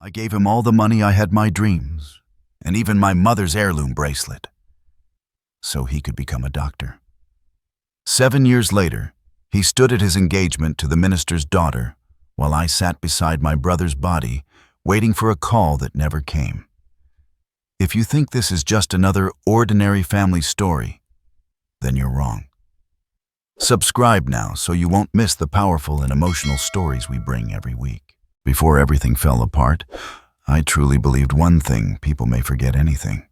I gave him all the money I had my dreams, and even my mother's heirloom bracelet, so he could become a doctor. 7 years later, he stood at his engagement to the minister's daughter while I sat beside my brother's body, waiting for a call that never came. If you think this is just another ordinary family story, then you're wrong. Subscribe now so you won't miss the powerful and emotional stories we bring every week. Before everything fell apart, I truly believed one thing: people may forget anything,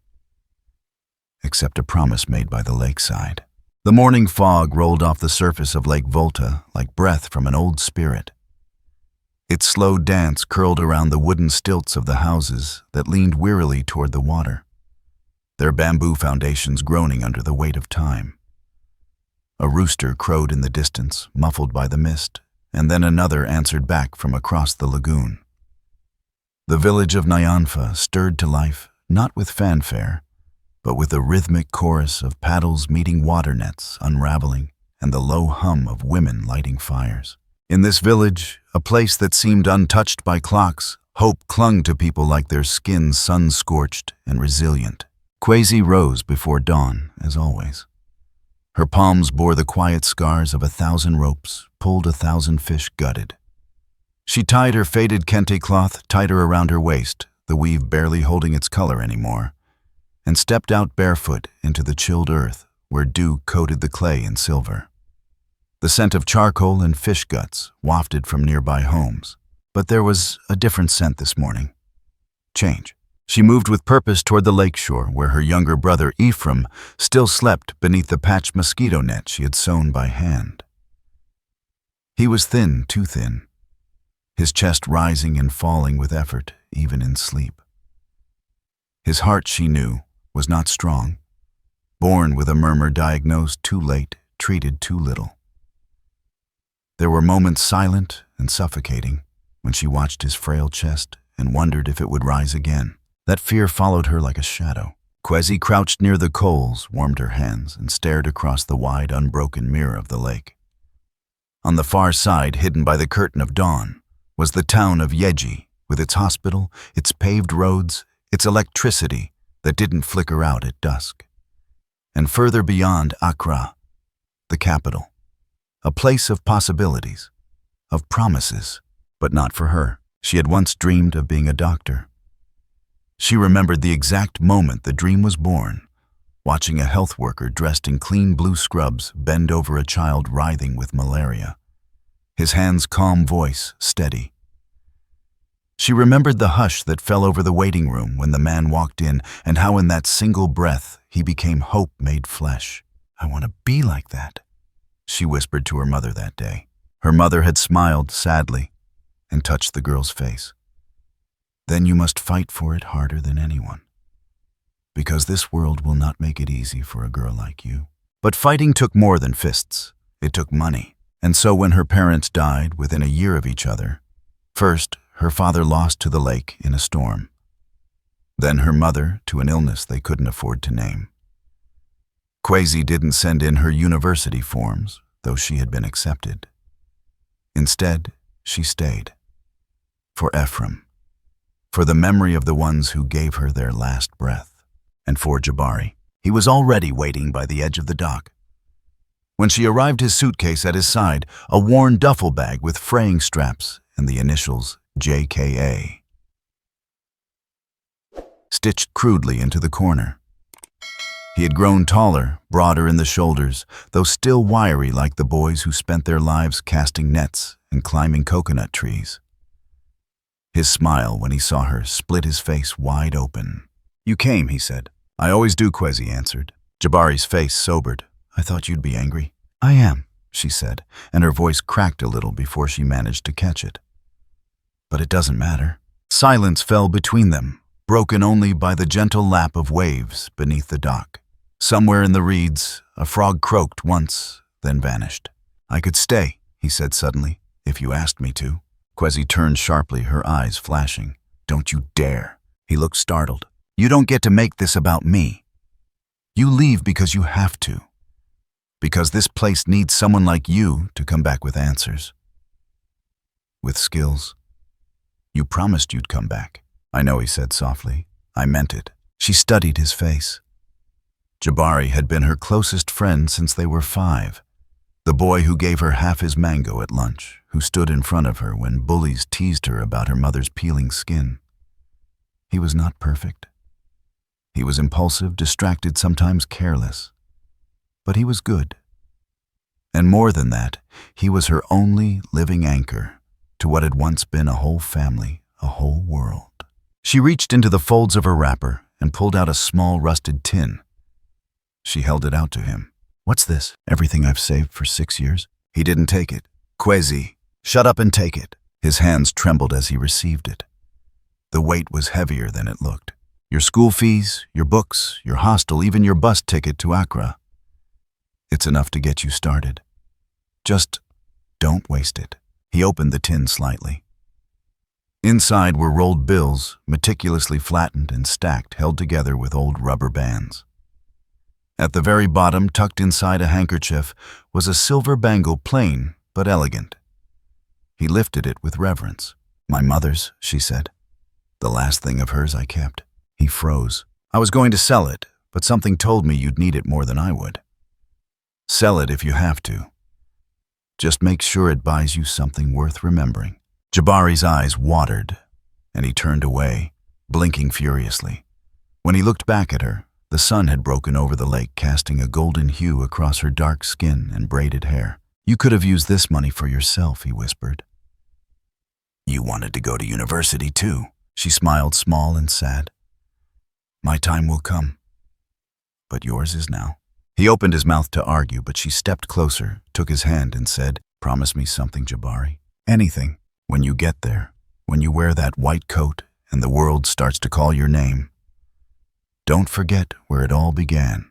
except a promise made by the lakeside. The morning fog rolled off the surface of Lake Volta like breath from an old spirit. Its slow dance curled around the wooden stilts of the houses that leaned wearily toward the water, their bamboo foundations groaning under the weight of time. A rooster crowed in the distance, muffled by the mist, and then another answered back from across the lagoon. The village of Nyanfa stirred to life, not with fanfare, but with a rhythmic chorus of paddles meeting water nets unraveling and the low hum of women lighting fires. In this village, a place that seemed untouched by clocks, hope clung to people like their skins sun-scorched and resilient. Kwezi rose before dawn, as always. Her palms bore the quiet scars of 1,000 ropes, pulled 1,000 fish gutted. She tied her faded kente cloth tighter around her waist, the weave barely holding its color anymore, and stepped out barefoot into the chilled earth where dew coated the clay in silver. The scent of charcoal and fish guts wafted from nearby homes, but there was a different scent this morning. Change. She moved with purpose toward the lakeshore where her younger brother Ephraim still slept beneath the patched mosquito net she had sewn by hand. He was thin, too thin, his chest rising and falling with effort, even in sleep. His heart, she knew, was not strong, born with a murmur diagnosed too late, treated too little. There were moments silent and suffocating when she watched his frail chest and wondered if it would rise again. That fear followed her like a shadow. Kwezi crouched near the coals, warmed her hands, and stared across the wide, unbroken mirror of the lake. On the far side, hidden by the curtain of dawn, was the town of Yeji, with its hospital, its paved roads, its electricity that didn't flicker out at dusk. And further beyond, Accra, the capital, a place of possibilities, of promises, but not for her. She had once dreamed of being a doctor. She remembered the exact moment the dream was born, watching a health worker dressed in clean blue scrubs bend over a child writhing with malaria, his hand's calm voice steady. She remembered the hush that fell over the waiting room when the man walked in, and how in that single breath he became hope made flesh. "I want to be like that," she whispered to her mother that day. Her mother had smiled sadly and touched the girl's face. "Then you must fight for it harder than anyone, because this world will not make it easy for a girl like you." But fighting took more than fists. It took money. And so when her parents died within a year of each other, first, her father lost to the lake in a storm. Then her mother to an illness they couldn't afford to name. Kwezi didn't send in her university forms, though she had been accepted. Instead, she stayed. For Ephraim. For the memory of the ones who gave her their last breath. And for Jabari. He was already waiting by the edge of the dock. When she arrived, his suitcase at his side, a worn duffel bag with fraying straps and the initials JKA, stitched crudely into the corner. He had grown taller, broader in the shoulders, though still wiry like the boys who spent their lives casting nets and climbing coconut trees. His smile when he saw her split his face wide open. "You came," he said. "I always do," Kwezi answered. Jabari's face sobered. "I thought you'd be angry." "I am," she said, and her voice cracked a little before she managed to catch it. "But it doesn't matter." Silence fell between them, broken only by the gentle lap of waves beneath the dock. Somewhere in the reeds, a frog croaked once, then vanished. "I could stay," he said suddenly, "if you asked me to." Kwezi turned sharply, her eyes flashing. "Don't you dare." He looked startled. "You don't get to make this about me. You leave because you have to. Because this place needs someone like you to come back with answers. With skills. You promised you'd come back. I know, he said softly. I meant it. She studied his face. Jabari had been her closest friend since they were 5. The boy who gave her half his mango at lunch, who stood in front of her when bullies teased her about her mother's peeling skin. He was not perfect. He was impulsive, distracted, sometimes careless. But he was good. And more than that, he was her only living anchor to what had once been a whole family, a whole world. She reached into the folds of her wrapper and pulled out a small rusted tin. She held it out to him. What's this? Everything I've saved for 6 years? He didn't take it. Kwezi, shut up and take it. His hands trembled as he received it. The weight was heavier than it looked. Your school fees, your books, your hostel, even your bus ticket to Accra. It's enough to get you started. Just don't waste it. He opened the tin slightly. Inside were rolled bills, meticulously flattened and stacked, held together with old rubber bands. At the very bottom, tucked inside a handkerchief, was a silver bangle, plain but elegant. He lifted it with reverence. My mother's, she said. The last thing of hers I kept. He froze. I was going to sell it, but something told me you'd need it more than I would. Sell it if you have to. Just make sure it buys you something worth remembering. Jabari's eyes watered, and he turned away, blinking furiously. When he looked back at her, the sun had broken over the lake, casting a golden hue across her dark skin and braided hair. You could have used this money for yourself, he whispered. You wanted to go to university too. She smiled, small and sad. My time will come, but yours is now. He opened his mouth to argue, but she stepped closer, took his hand and said, Promise me something, Jabari. Anything. When you get there, when you wear that white coat and the world starts to call your name, don't forget where it all began.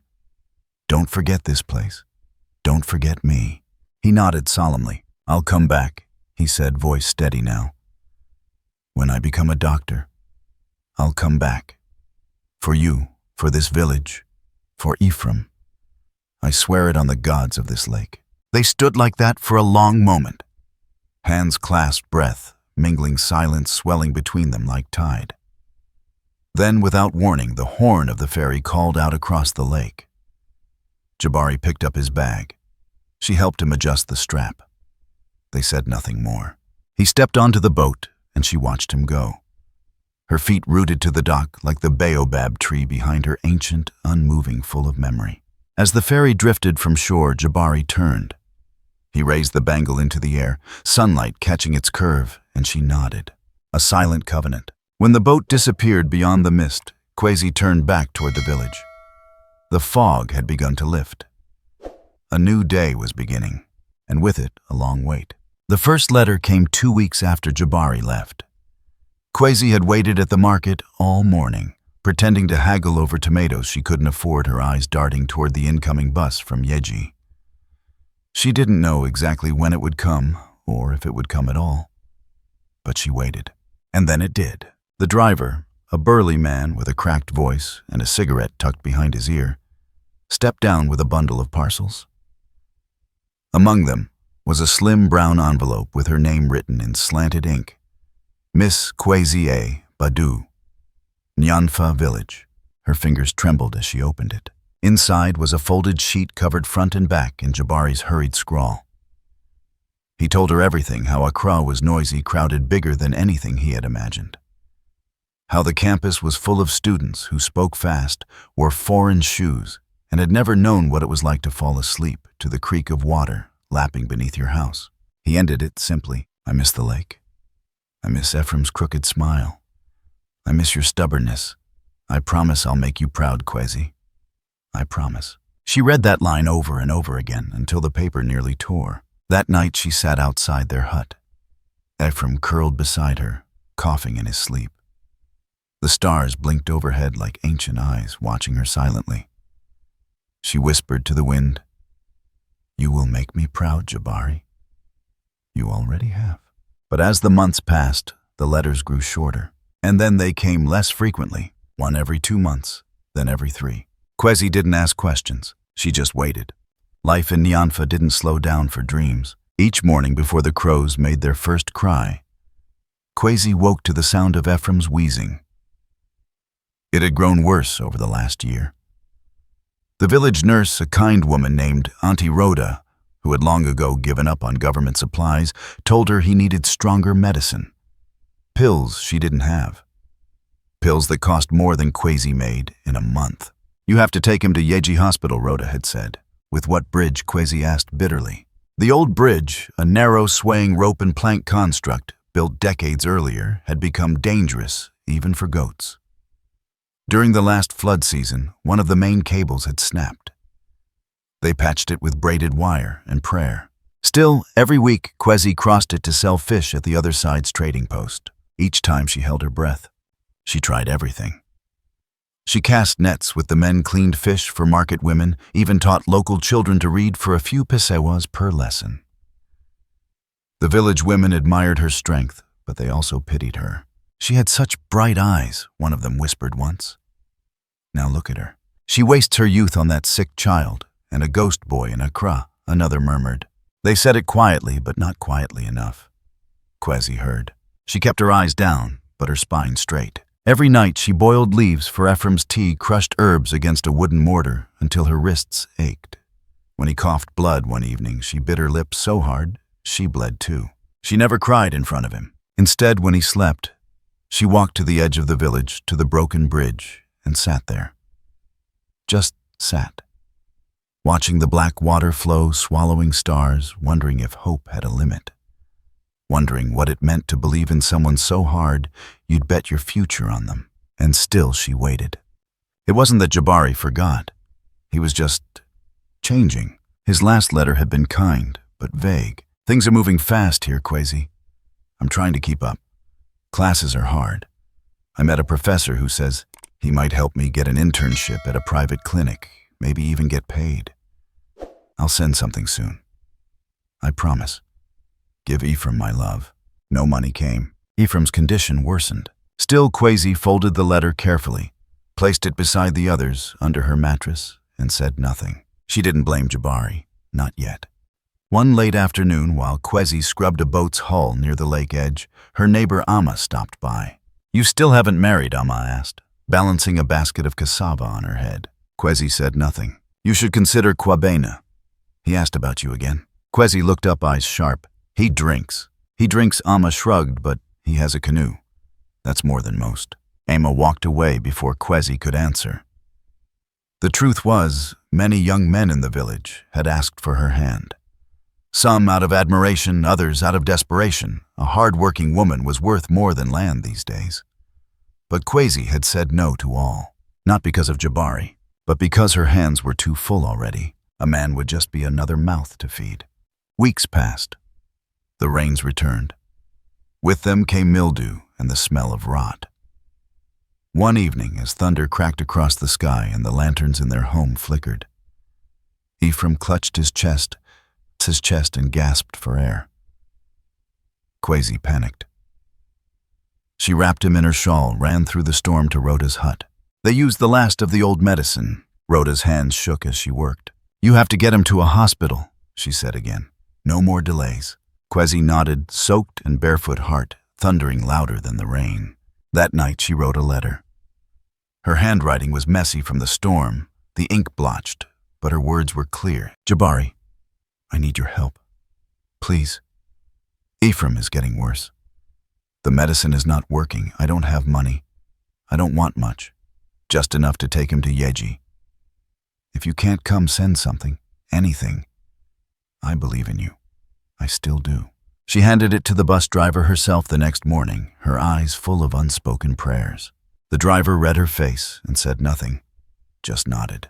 Don't forget this place. Don't forget me. He nodded solemnly. I'll come back, he said, voice steady now. When I become a doctor, I'll come back. For you, for this village, for Ephraim. I swear it on the gods of this lake. They stood like that for a long moment. Hands clasped, breath, mingling silence swelling between them like tide. Then, without warning, the horn of the ferry called out across the lake. Jabari picked up his bag. She helped him adjust the strap. They said nothing more. He stepped onto the boat, and she watched him go. Her feet rooted to the dock like the Baobab tree behind her, ancient, unmoving, full of memory. As the ferry drifted from shore, Jabari turned. He raised the bangle into the air, sunlight catching its curve, and she nodded. A silent covenant. When the boat disappeared beyond the mist, Kwezi turned back toward the village. The fog had begun to lift. A new day was beginning, and with it, a long wait. The first letter came 2 weeks after Jabari left. Kwezi had waited at the market all morning, pretending to haggle over tomatoes she couldn't afford, her eyes darting toward the incoming bus from Yeji. She didn't know exactly when it would come, or if it would come at all. But she waited. And then it did. The driver, a burly man with a cracked voice and a cigarette tucked behind his ear, stepped down with a bundle of parcels. Among them was a slim brown envelope with her name written in slanted ink. Miss Kwezi A. Badu, Nyanfa Village. Her fingers trembled as she opened it. Inside was a folded sheet covered front and back in Jabari's hurried scrawl. He told her everything, how Accra was noisy, crowded, bigger than anything he had imagined. How the campus was full of students who spoke fast, wore foreign shoes, and had never known what it was like to fall asleep to the creak of water lapping beneath your house. He ended it simply. I miss the lake. I miss Ephraim's crooked smile. I miss your stubbornness. I promise I'll make you proud, Kwezi. I promise. She read that line over and over again until the paper nearly tore. That night she sat outside their hut. Ephraim curled beside her, coughing in his sleep. The stars blinked overhead like ancient eyes, watching her silently. She whispered to the wind, You will make me proud, Jabari. You already have. But as the months passed, the letters grew shorter. And then they came less frequently, one every 2 months, then every 3. Kwezi didn't ask questions. She just waited. Life in Nyanfa didn't slow down for dreams. Each morning before the crows made their first cry, Kwezi woke to the sound of Ephraim's wheezing. It had grown worse over the last year. The village nurse, a kind woman named Auntie Rhoda, who had long ago given up on government supplies, told her he needed stronger medicine. Pills she didn't have. Pills that cost more than Kwezi made in a month. "You have to take him to Yeji Hospital," Rhoda had said. "With what bridge?" Kwezi asked bitterly. The old bridge, a narrow swaying rope and plank construct built decades earlier, had become dangerous even for goats. During the last flood season, one of the main cables had snapped. They patched it with braided wire and prayer. Still, every week, Kwezi crossed it to sell fish at the other side's trading post. Each time she held her breath. She tried everything. She cast nets with the men, cleaned fish for market women, even taught local children to read for a few pesewas per lesson. The village women admired her strength, but they also pitied her. "She had such bright eyes," one of them whispered once. "Now look at her. She wastes her youth on that sick child and a ghost boy in Accra," another murmured. They said it quietly, but not quietly enough. Kwezi heard. She kept her eyes down, but her spine straight. Every night she boiled leaves for Ephraim's tea, crushed herbs against a wooden mortar until her wrists ached. When he coughed blood one evening, she bit her lips so hard, she bled too. She never cried in front of him. Instead, when he slept, she walked to the edge of the village, to the broken bridge, and sat there. Just sat. Watching the black water flow, swallowing stars, wondering if hope had a limit. Wondering what it meant to believe in someone so hard you'd bet your future on them. And still she waited. It wasn't that Jabari forgot. He was just changing. His last letter had been kind, but vague. "Things are moving fast here, Kwezi. I'm trying to keep up. Classes are hard. I met a professor who says he might help me get an internship at a private clinic, maybe even get paid. I'll send something soon. I promise. Give Ephraim my love." No money came. Ephraim's condition worsened. Still, Kwezi folded the letter carefully, placed it beside the others under her mattress, and said nothing. She didn't blame Jabari, not yet. One late afternoon, while Kwezi scrubbed a boat's hull near the lake edge, her neighbor Amma stopped by. "You still haven't married?" Amma asked, balancing a basket of cassava on her head. Kwezi said nothing. "You should consider Kwabena. He asked about you again." Kwezi looked up, eyes sharp. "He drinks." Amma shrugged, "but he has a canoe. That's more than most." Amma walked away before Kwezi could answer. The truth was, many young men in the village had asked for her hand. Some out of admiration, others out of desperation. A hard-working woman was worth more than land these days. But Kwezi had said no to all. Not because of Jabari, but because her hands were too full already. A man would just be another mouth to feed. Weeks passed. The rains returned. With them came mildew and the smell of rot. One evening, as thunder cracked across the sky and the lanterns in their home flickered, Ephraim clutched his chest and gasped for air. Kwezi panicked. She wrapped him in her shawl, ran through the storm to Rhoda's hut. They used the last of the old medicine. Rhoda's hands shook as she worked. "You have to get him to a hospital," she said again. "No more delays." Kwezi nodded, soaked and barefoot heart, thundering louder than the rain. That night she wrote a letter. Her handwriting was messy from the storm, the ink blotched, but her words were clear. "Jabari, I need your help. Please. Ephraim is getting worse. The medicine is not working. I don't have money. I don't want much. Just enough to take him to Yeji. If you can't come, send something. Anything. I believe in you. I still do." She handed it to the bus driver herself the next morning, her eyes full of unspoken prayers. The driver read her face and said nothing, just nodded.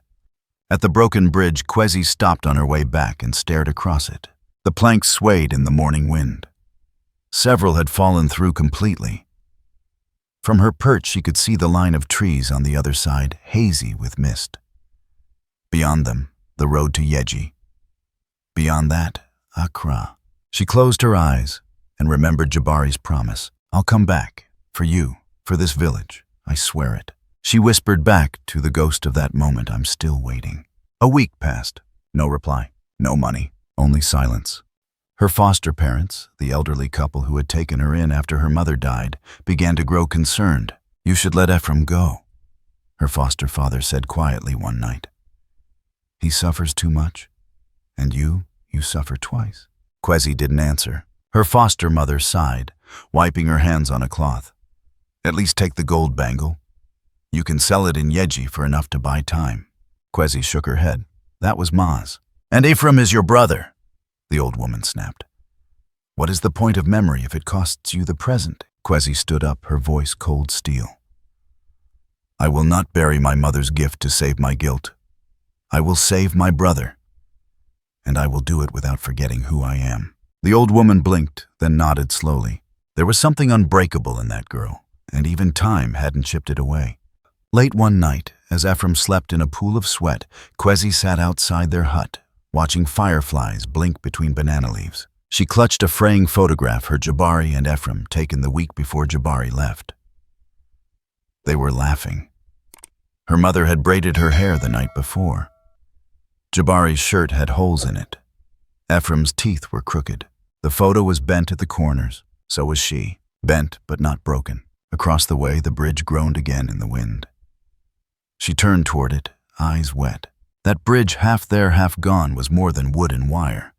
At the broken bridge, Kwezi stopped on her way back and stared across it. The planks swayed in the morning wind. Several had fallen through completely. From her perch, she could see the line of trees on the other side, hazy with mist. Beyond them, the road to Yeji. Beyond that, Accra. She closed her eyes and remembered Jabari's promise. "I'll come back, for you, for this village, I swear it." She whispered back to the ghost of that moment, "I'm still waiting." A week passed. No reply. No money. Only silence. Her foster parents, the elderly couple who had taken her in after her mother died, began to grow concerned. "You should let Ephraim go," her foster father said quietly one night. "He suffers too much, and you suffer twice." Kwezi didn't answer. Her foster mother sighed, wiping her hands on a cloth. "At least take the gold bangle. You can sell it in Yeji for enough to buy time." Kwezi shook her head. "That was Ma's. And Ephraim is your brother," the old woman snapped. "What is the point of memory if it costs you the present?" Kwezi stood up, her voice cold steel. "I will not bury my mother's gift to save my guilt. I will save my brother. And I will do it without forgetting who I am." The old woman blinked, then nodded slowly. There was something unbreakable in that girl, and even time hadn't chipped it away. Late one night, as Ephraim slept in a pool of sweat, Kwezi sat outside their hut, watching fireflies blink between banana leaves. She clutched a fraying photograph her Jabari and Ephraim taken the week before Jabari left. They were laughing. Her mother had braided her hair the night before. Jabari's shirt had holes in it. Ephraim's teeth were crooked. The photo was bent at the corners. So was she, bent but not broken. Across the way, the bridge groaned again in the wind. She turned toward it, eyes wet. That bridge, half there, half gone, was more than wood and wire.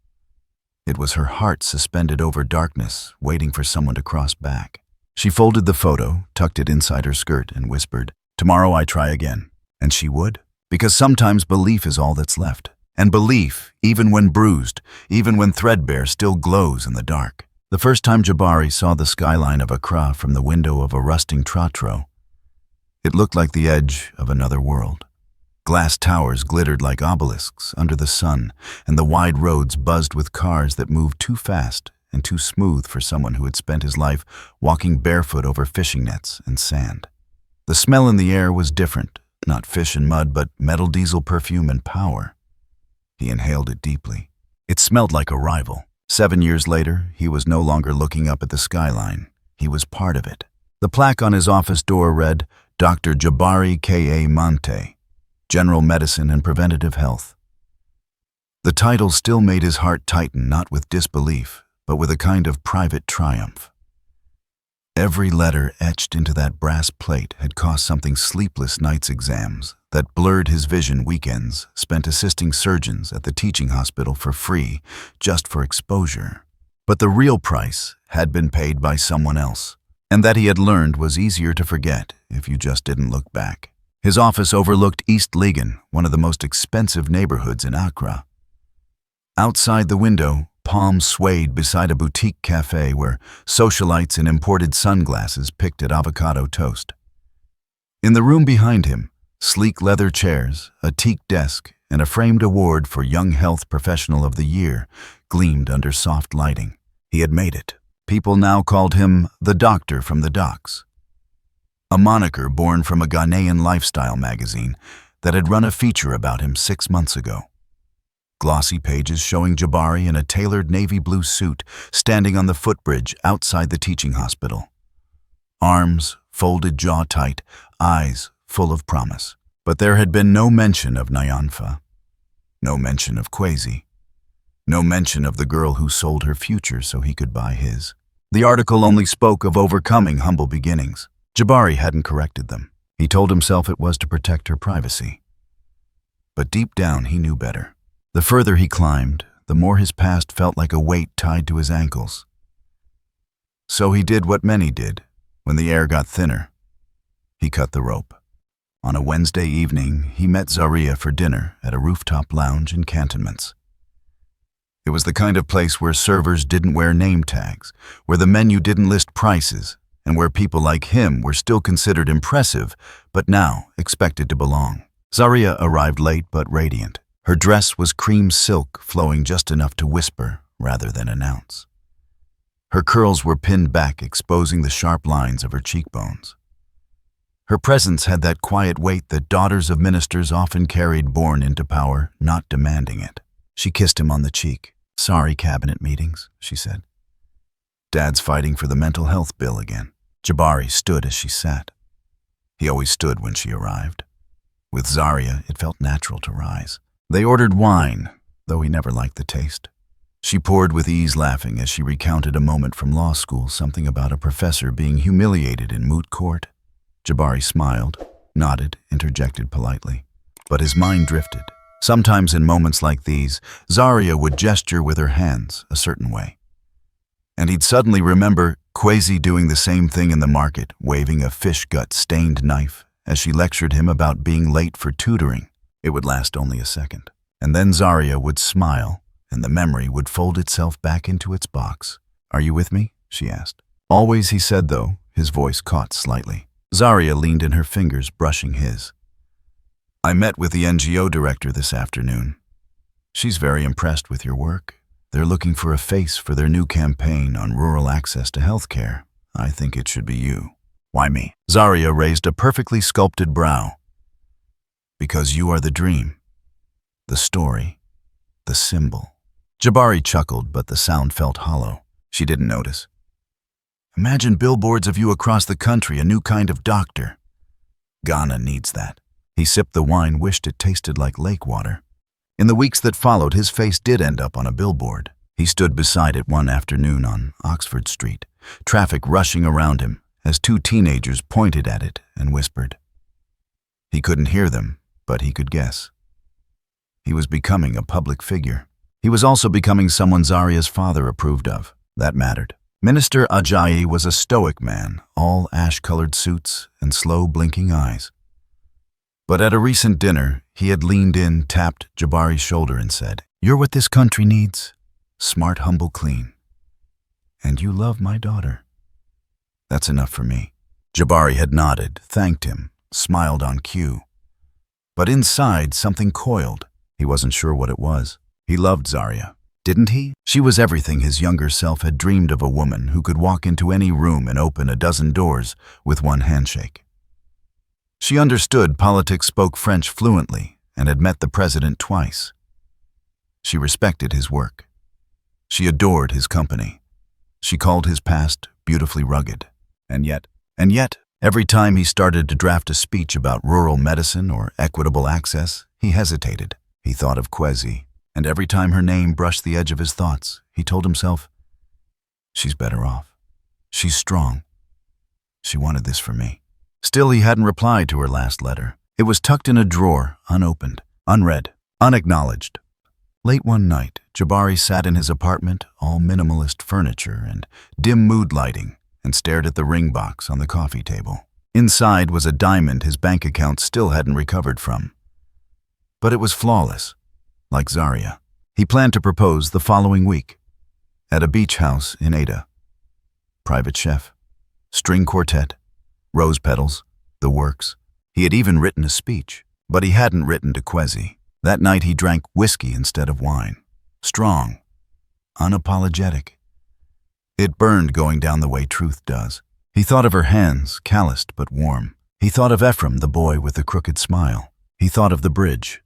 It was her heart suspended over darkness, waiting for someone to cross back. She folded the photo, tucked it inside her skirt, and whispered, "Tomorrow I try again." And she would. Because sometimes belief is all that's left. And belief, even when bruised, even when threadbare, still glows in the dark. The first time Jabari saw the skyline of Accra from the window of a rusting trotro, it looked like the edge of another world. Glass towers glittered like obelisks under the sun, and the wide roads buzzed with cars that moved too fast and too smooth for someone who had spent his life walking barefoot over fishing nets and sand. The smell in the air was different. Not fish and mud, but metal diesel perfume and power. He inhaled it deeply. It smelled like arrival. 7 years later, he was no longer looking up at the skyline. He was part of it. The plaque on his office door read, "Dr. Jabari K.A. Mante, General Medicine and Preventative Health." The title still made his heart tighten, not with disbelief, but with a kind of private triumph. Every letter etched into that brass plate had cost something: sleepless nights, exams that blurred his vision, weekends spent assisting surgeons at the teaching hospital for free, just for exposure. But the real price had been paid by someone else, and that he had learned was easier to forget if you just didn't look back. His office overlooked East Legan, one of the most expensive neighborhoods in Accra. Outside the window, palms swayed beside a boutique cafe where socialites in imported sunglasses picked at avocado toast. In the room behind him, sleek leather chairs, a teak desk, and a framed award for Young Health Professional of the Year gleamed under soft lighting. He had made it. People now called him the Doctor from the Docks, a moniker born from a Ghanaian lifestyle magazine that had run a feature about him 6 months ago. Glossy pages showing Jabari in a tailored navy blue suit standing on the footbridge outside the teaching hospital. Arms folded jaw tight, eyes full of promise. But there had been no mention of Nyanfa, no mention of Kwezi, no mention of the girl who sold her future so he could buy his. The article only spoke of overcoming humble beginnings. Jabari hadn't corrected them. He told himself it was to protect her privacy. But deep down he knew better. The further he climbed, the more his past felt like a weight tied to his ankles. So he did what many did. When the air got thinner, he cut the rope. On a Wednesday evening, he met Zaria for dinner at a rooftop lounge in Cantonments. It was the kind of place where servers didn't wear name tags, where the menu didn't list prices, and where people like him were still considered impressive, but now expected to belong. Zaria arrived late but radiant. Her dress was cream silk, flowing just enough to whisper rather than announce. Her curls were pinned back, exposing the sharp lines of her cheekbones. Her presence had that quiet weight that daughters of ministers often carried, born into power, not demanding it. She kissed him on the cheek. "Sorry, cabinet meetings," she said. "Dad's fighting for the mental health bill again." Jabari stood as she sat. He always stood when she arrived. With Zaria, it felt natural to rise. They ordered wine, though he never liked the taste. She poured with ease, laughing as she recounted a moment from law school, something about a professor being humiliated in moot court. Jabari smiled, nodded, interjected politely. But his mind drifted. Sometimes in moments like these, Zaria would gesture with her hands a certain way. And he'd suddenly remember Kwezi doing the same thing in the market, waving a fish gut-stained knife as she lectured him about being late for tutoring. It would last only a second. And then Zaria would smile, and the memory would fold itself back into its box. "Are you with me?" she asked. "Always," he said, though his voice caught slightly. Zaria leaned in, her fingers brushing his. "I met with the NGO director this afternoon. She's very impressed with your work. They're looking for a face for their new campaign on rural access to healthcare. I think it should be you." "Why me?" Zaria raised a perfectly sculpted brow. "Because you are the dream, the story, the symbol." Jabari chuckled, but the sound felt hollow. She didn't notice. "Imagine billboards of you across the country, a new kind of doctor. Ghana needs that." He sipped the wine, wished it tasted like lake water. In the weeks that followed, his face did end up on a billboard. He stood beside it one afternoon on Oxford Street, traffic rushing around him as two teenagers pointed at it and whispered. He couldn't hear them, but he could guess. He was becoming a public figure. He was also becoming someone Zaria's father approved of. That mattered. Minister Ajayi was a stoic man, all ash-colored suits and slow blinking eyes. But at a recent dinner, he had leaned in, tapped Jabari's shoulder and said, "You're what this country needs. Smart, humble, clean. And you love my daughter. That's enough for me." Jabari had nodded, thanked him, smiled on cue. But inside, something coiled. He wasn't sure what it was. He loved Zaria, didn't he? She was everything his younger self had dreamed of, a woman who could walk into any room and open a dozen doors with one handshake. She understood politics, spoke French fluently, and had met the president twice. She respected his work. She adored his company. She called his past beautifully rugged. And yet, every time he started to draft a speech about rural medicine or equitable access, he hesitated. He thought of Kwezi, and every time her name brushed the edge of his thoughts, he told himself, "She's better off. She's strong. She wanted this for me." Still, he hadn't replied to her last letter. It was tucked in a drawer, unopened, unread, unacknowledged. Late one night, Jabari sat in his apartment, all minimalist furniture and dim mood lighting, and stared at the ring box on the coffee table. Inside was a diamond his bank account still hadn't recovered from. But it was flawless, like Zaria. He planned to propose the following week, at a beach house in Ada. Private chef, string quartet, rose petals, the works. He had even written a speech, but he hadn't written to Kwezi. That night he drank whiskey instead of wine. Strong, unapologetic. It burned going down the way truth does. He thought of her hands, calloused but warm. He thought of Ephraim, the boy with the crooked smile. He thought of the bridge.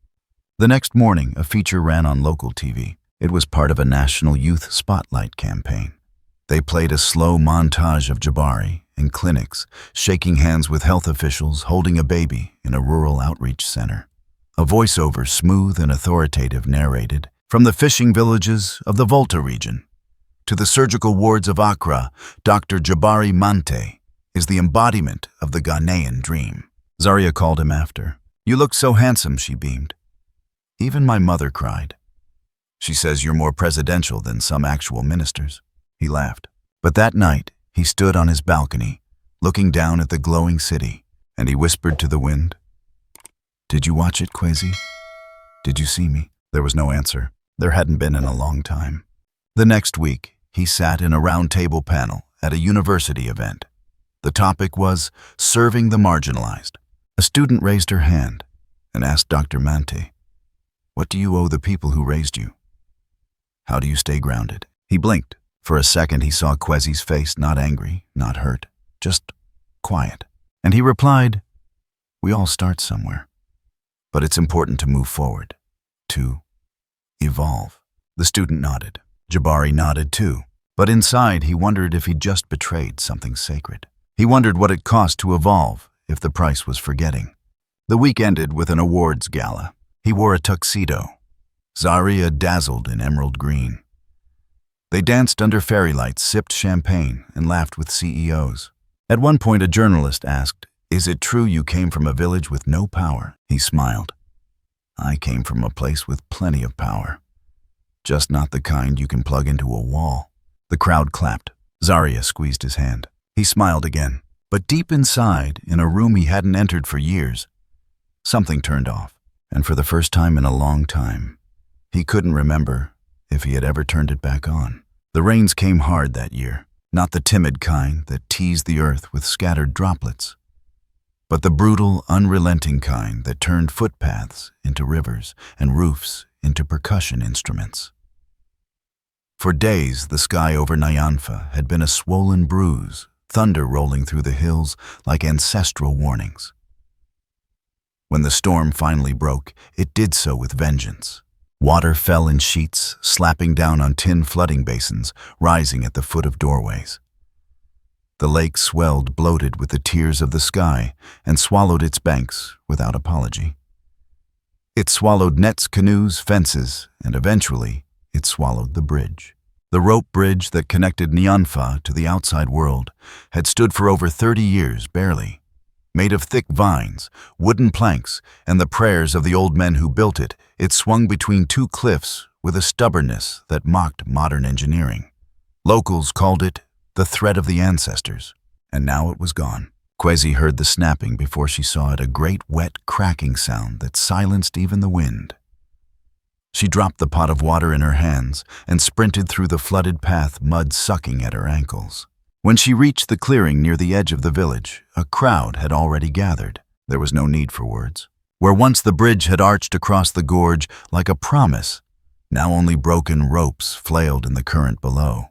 The next morning, a feature ran on local TV. It was part of a national youth spotlight campaign. They played a slow montage of Jabari in clinics, shaking hands with health officials, holding a baby in a rural outreach center. A voiceover, smooth and authoritative, narrated, "From the fishing villages of the Volta region to the surgical wards of Accra, Dr. Jabari Mante is the embodiment of the Ghanaian dream." Zaria called him after. "You look so handsome," she beamed. "Even my mother cried. She says you're more presidential than some actual ministers." He laughed. But that night, he stood on his balcony, looking down at the glowing city, and he whispered to the wind, "Did you watch it, Kwezi? Did you see me?" There was no answer. There hadn't been in a long time. The next week, he sat in a round-table panel at a university event. The topic was serving the marginalized. A student raised her hand and asked Dr. Mante, "What do you owe the people who raised you? How do you stay grounded?" He blinked. For a second, he saw Kwezi's face, not angry, not hurt, just quiet. And he replied, "We all start somewhere. But it's important to move forward, to evolve." The student nodded. Jabari nodded too. But inside, he wondered if he'd just betrayed something sacred. He wondered what it cost to evolve if the price was forgetting. The week ended with an awards gala. He wore a tuxedo. Zaria dazzled in emerald green. They danced under fairy lights, sipped champagne, and laughed with CEOs. At one point, a journalist asked, "Is it true you came from a village with no power?" He smiled. "I came from a place with plenty of power. Just not the kind you can plug into a wall." The crowd clapped. Zarya squeezed his hand. He smiled again. But deep inside, in a room he hadn't entered for years, something turned off. And for the first time in a long time, he couldn't remember if he had ever turned it back on. The rains came hard that year, not the timid kind that teased the earth with scattered droplets, but the brutal, unrelenting kind that turned footpaths into rivers and roofs into percussion instruments. For days, the sky over Nyanfa had been a swollen bruise, thunder rolling through the hills like ancestral warnings. When the storm finally broke, it did so with vengeance. Water fell in sheets, slapping down on tin flooding basins, rising at the foot of doorways. The lake swelled, bloated with the tears of the sky, and swallowed its banks without apology. It swallowed nets, canoes, fences, and eventually it swallowed the bridge. The rope bridge that connected Nyanfa to the outside world had stood for over 30 years, barely. Made of thick vines, wooden planks, and the prayers of the old men who built it, it swung between two cliffs with a stubbornness that mocked modern engineering. Locals called it the thread of the ancestors, and now it was gone. Kwezi heard the snapping before she saw it, a great wet cracking sound that silenced even the wind. She dropped the pot of water in her hands and sprinted through the flooded path, mud sucking at her ankles. When she reached the clearing near the edge of the village, a crowd had already gathered. There was no need for words. Where once the bridge had arched across the gorge like a promise, now only broken ropes flailed in the current below.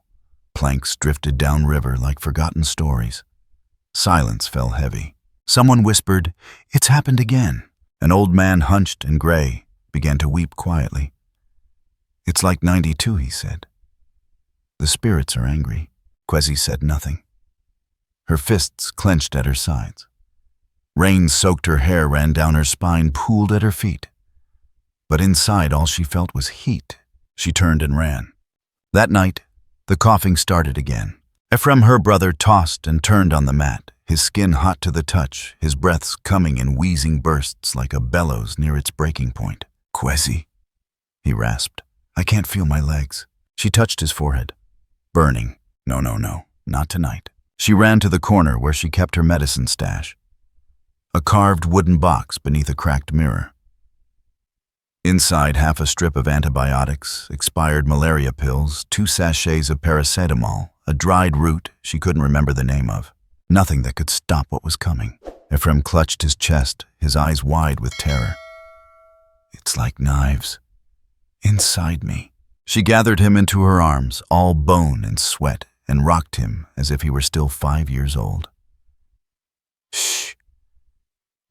Planks drifted downriver like forgotten stories. Silence fell heavy. Someone whispered, "It's happened again." An old man, hunched and gray, began to weep quietly. "It's like 92, he said. The spirits are angry." Kwezi said nothing. Her fists clenched at her sides. Rain soaked her hair, ran down her spine, pooled at her feet. But inside, all she felt was heat. She turned and ran. That night, the coughing started again. Ephraim, her brother, tossed and turned on the mat, his skin hot to the touch, his breaths coming in wheezing bursts like a bellows near its breaking point. "Kwezi," he rasped. "I can't feel my legs." She touched his forehead. "Burning. No, not tonight." She ran to the corner where she kept her medicine stash. A carved wooden box beneath a cracked mirror. Inside, half a strip of antibiotics, expired malaria pills, 2 sachets of paracetamol, a dried root she couldn't remember the name of. Nothing that could stop what was coming. Ephraim clutched his chest, his eyes wide with terror. "It's like knives. Inside me." She gathered him into her arms, all bone and sweat, and rocked him as if he were still 5 years old. "Shh.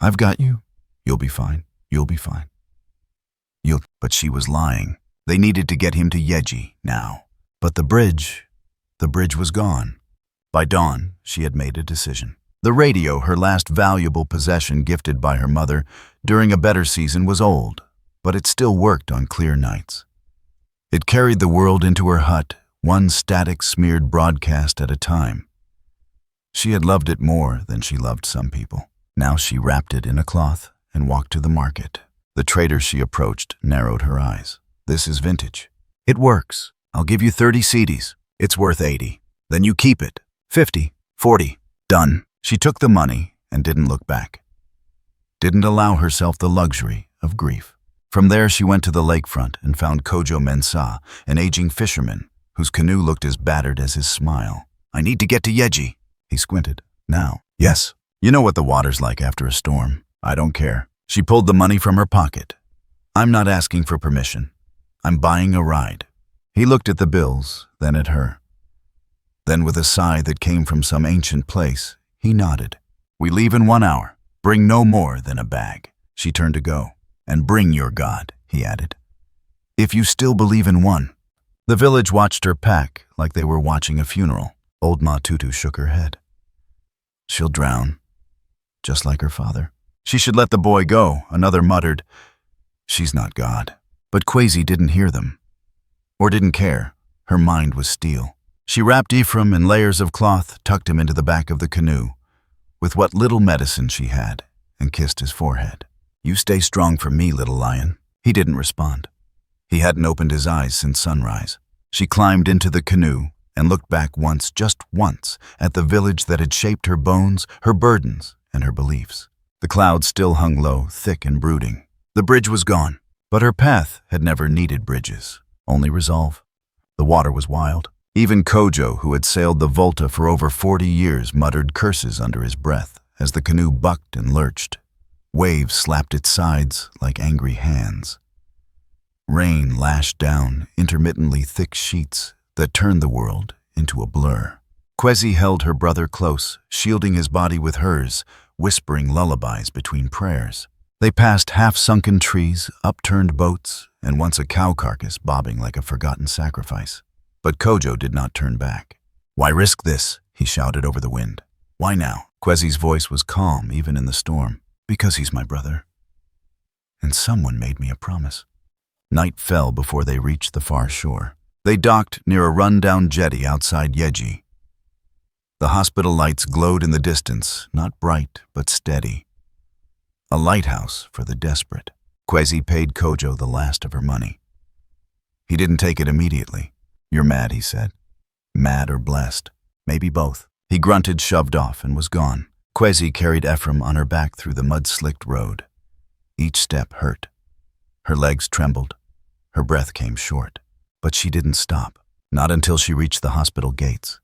I've got you. You'll be fine. You'll be fine. But she was lying. They needed to get him to Yeji now. But the bridge was gone. By dawn, she had made a decision. The radio, her last valuable possession gifted by her mother during a better season, was old, but it still worked on clear nights. It carried the world into her hut, one static smeared broadcast at a time. She had loved it more than she loved some people. Now she wrapped it in a cloth and walked to the market. The trader she approached narrowed her eyes. "This is vintage. It works. I'll give you 30 cedis. It's worth 80. Then you keep it. 50, 40. Done." She took the money and didn't look back. Didn't allow herself the luxury of grief. From there she went to the lakefront and found Kojo Mensah, an aging fisherman whose canoe looked as battered as his smile. "I need to get to Yeji." He squinted. "Now?" "Yes. You know what the water's like after a storm. I don't care." She pulled the money from her pocket. "I'm not asking for permission. I'm buying a ride." He looked at the bills, then at her. Then with a sigh that came from some ancient place, he nodded. "We leave in 1 hour. Bring no more than a bag." She turned to go. "And bring your God," he added. "If you still believe in one." The village watched her pack like they were watching a funeral. Old Ma Tutu shook her head. "She'll drown, just like her father." "She should let the boy go," another muttered. "She's not God." But Kwezi didn't hear them. Or didn't care. Her mind was steel. She wrapped Ephraim in layers of cloth, tucked him into the back of the canoe, with what little medicine she had, and kissed his forehead. "You stay strong for me, little lion." He didn't respond. He hadn't opened his eyes since sunrise. She climbed into the canoe and looked back once, just once, at the village that had shaped her bones, her burdens, and her beliefs. The clouds still hung low, thick and brooding. The bridge was gone, but her path had never needed bridges, only resolve. The water was wild. Even Kojo, who had sailed the Volta for over 40 years, muttered curses under his breath as the canoe bucked and lurched. Waves slapped its sides like angry hands. Rain lashed down, intermittently thick sheets that turned the world into a blur. Kwezi held her brother close, shielding his body with hers, whispering lullabies between prayers. They passed half-sunken trees, upturned boats, and once a cow carcass bobbing like a forgotten sacrifice. But Kojo did not turn back. "Why risk this?" he shouted over the wind. "Why now?" Kwezi's voice was calm, even in the storm. "Because he's my brother. And someone made me a promise." Night fell before they reached the far shore. They docked near a run-down jetty outside Yeji. The hospital lights glowed in the distance, not bright, but steady. A lighthouse for the desperate. Kwezi paid Kojo the last of her money. He didn't take it immediately. "You're mad," he said. "Mad or blessed. Maybe both." He grunted, shoved off, and was gone. Kwezi carried Ephraim on her back through the mud-slicked road. Each step hurt. Her legs trembled. Her breath came short. But she didn't stop, not until she reached the hospital gates.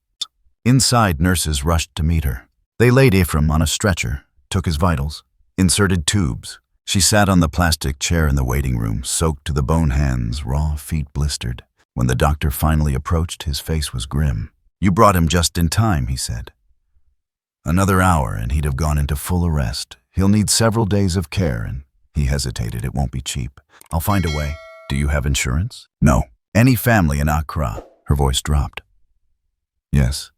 Inside, nurses rushed to meet her. They laid Ephraim on a stretcher, took his vitals, inserted tubes. She sat on the plastic chair in the waiting room, soaked to the bone hands, raw feet blistered. When the doctor finally approached, his face was grim. "You brought him just in time," he said. "Another hour and he'd have gone into full arrest. He'll need several days of care," and he hesitated. "It won't be cheap. I'll find a way." "Do you have insurance?" "No." "Any family in Accra?" Her voice dropped. "Yes.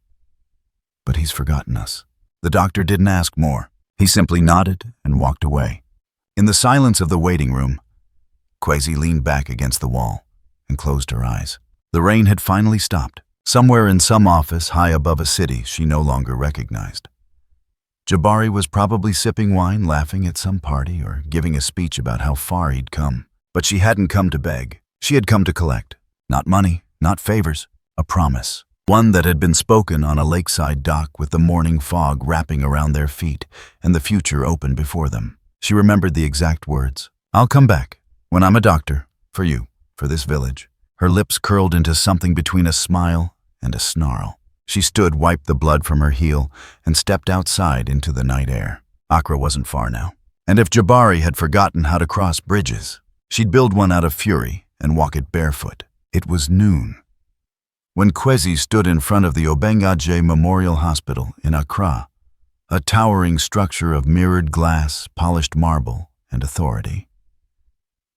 But he's forgotten us." The doctor didn't ask more. He simply nodded and walked away. In the silence of the waiting room, Kwezi leaned back against the wall and closed her eyes. The rain had finally stopped. Somewhere in some office high above a city she no longer recognized. Jabari was probably sipping wine, laughing at some party, or giving a speech about how far he'd come. But she hadn't come to beg. She had come to collect. Not money, not favors, a promise. One that had been spoken on a lakeside dock with the morning fog wrapping around their feet and the future open before them. She remembered the exact words. "I'll come back, when I'm a doctor, for you, for this village." Her lips curled into something between a smile and a snarl. She stood, wiped the blood from her heel, and stepped outside into the night air. Accra wasn't far now. And if Jabari had forgotten how to cross bridges, she'd build one out of fury and walk it barefoot. It was noon when Kwezi stood in front of the Obengaje Memorial Hospital in Accra, a towering structure of mirrored glass, polished marble, and authority.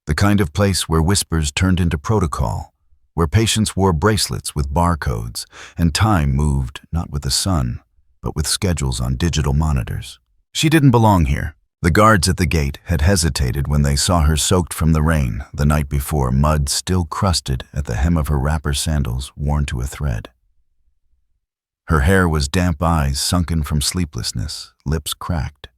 The kind of place where whispers turned into protocol, where patients wore bracelets with barcodes, and time moved not with the sun, but with schedules on digital monitors. She didn't belong here. The guards at the gate had hesitated when they saw her soaked from the rain the night before, mud still crusted at the hem of her wrapper sandals worn to a thread. Her hair was damp, eyes sunken from sleeplessness, lips cracked.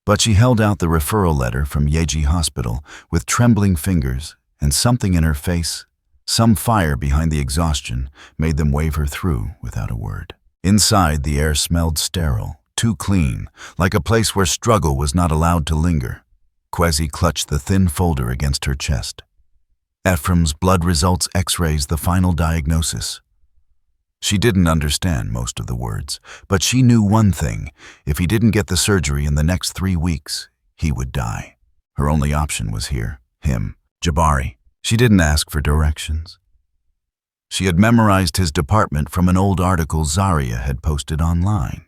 But she held out the referral letter from Yeji Hospital with trembling fingers, and something in her face, some fire behind the exhaustion, made them wave her through without a word. Inside, the air smelled sterile, too clean, like a place where struggle was not allowed to linger. Kwezi clutched the thin folder against her chest. Ephraim's blood results, X-rays, the final diagnosis. She didn't understand most of the words, but she knew one thing: if he didn't get the surgery in the next 3 weeks, he would die. Her only option was here, him, Jabari. She didn't ask for directions. She had memorized his department from an old article Zaria had posted online.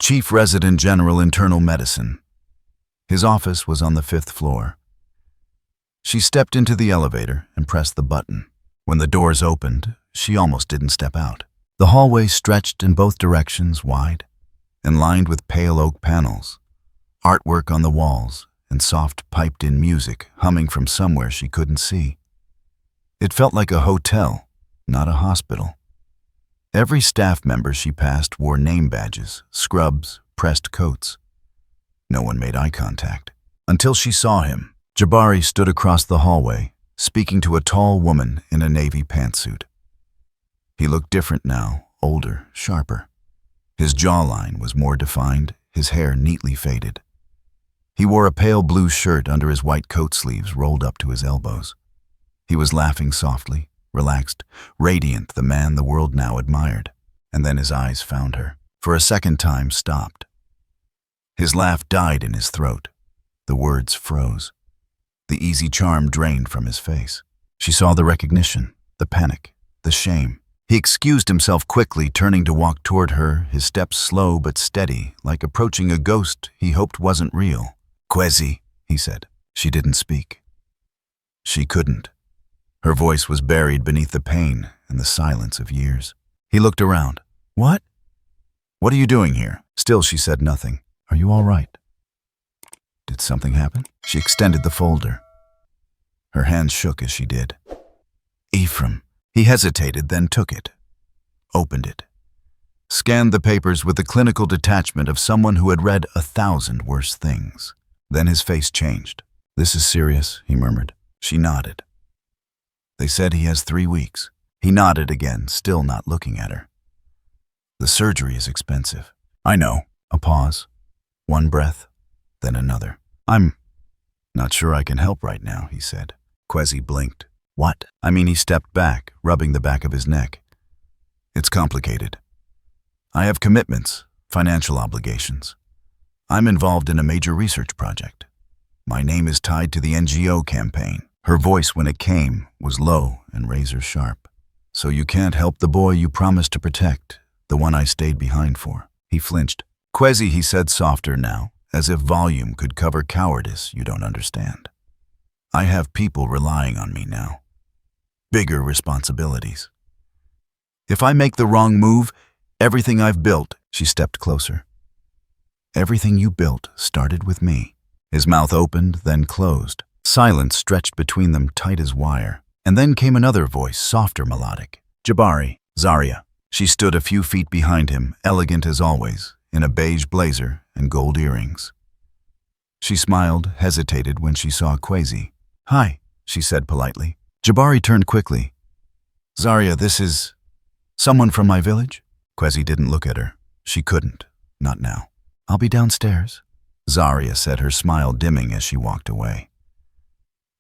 Chief Resident General Internal Medicine. His office was on the 5th floor. She stepped into the elevator and pressed the button. When the doors opened, she almost didn't step out. The hallway stretched in both directions, wide, and lined with pale oak panels, artwork on the walls, and soft piped-in music humming from somewhere she couldn't see. It felt like a hotel, not a hospital. Every staff member she passed wore name badges, scrubs, pressed coats. No one made eye contact. Until she saw him. Jabari stood across the hallway, speaking to a tall woman in a navy pantsuit. He looked different now, older, sharper. His jawline was more defined, his hair neatly faded. He wore a pale blue shirt under his white coat sleeves rolled up to his elbows. He was laughing softly, relaxed, radiant, the man the world now admired. And then his eyes found her. For a second time, stopped. His laugh died in his throat. The words froze. The easy charm drained from his face. She saw the recognition, the panic, the shame. He excused himself quickly, turning to walk toward her, his steps slow but steady, like approaching a ghost he hoped wasn't real. "Kwezi," he said. She didn't speak. She couldn't. Her voice was buried beneath the pain and the silence of years. He looked around. "What? What are you doing here?" Still, she said nothing. "Are you all right? Did something happen?" She extended the folder. Her hands shook as she did. "Ephraim." He hesitated, then took it. Opened it. Scanned the papers with the clinical detachment of someone who had read 1,000 worse things. Then his face changed. "This is serious," he murmured. She nodded. "They said he has 3 weeks." He nodded again, still not looking at her. "The surgery is expensive." "I know." A pause. One breath, then another. "I'm not sure I can help right now," he said. Kwezi blinked. "What?" He stepped back, rubbing the back of his neck. "It's complicated. I have commitments, financial obligations. I'm involved in a major research project. My name is tied to the NGO campaign." Her voice, when it came, was low and razor sharp. "So you can't help the boy you promised to protect, the one I stayed behind for." He flinched. "Kwezi," he said softer now, as if volume could cover cowardice you don't understand. "I have people relying on me now. Bigger responsibilities. If I make the wrong move, everything I've built," she stepped closer. "Everything you built started with me." His mouth opened, then closed. Silence stretched between them tight as wire. And then came another voice, softer, melodic. "Jabari, Zaria." She stood a few feet behind him, elegant as always, in a beige blazer and gold earrings. She smiled, hesitated when she saw Kwezi. "Hi," she said politely. Jabari turned quickly. "Zaria, this is someone from my village?" Kwezi didn't look at her. She couldn't. Not now. "I'll be downstairs," Zaria said, her smile dimming as she walked away.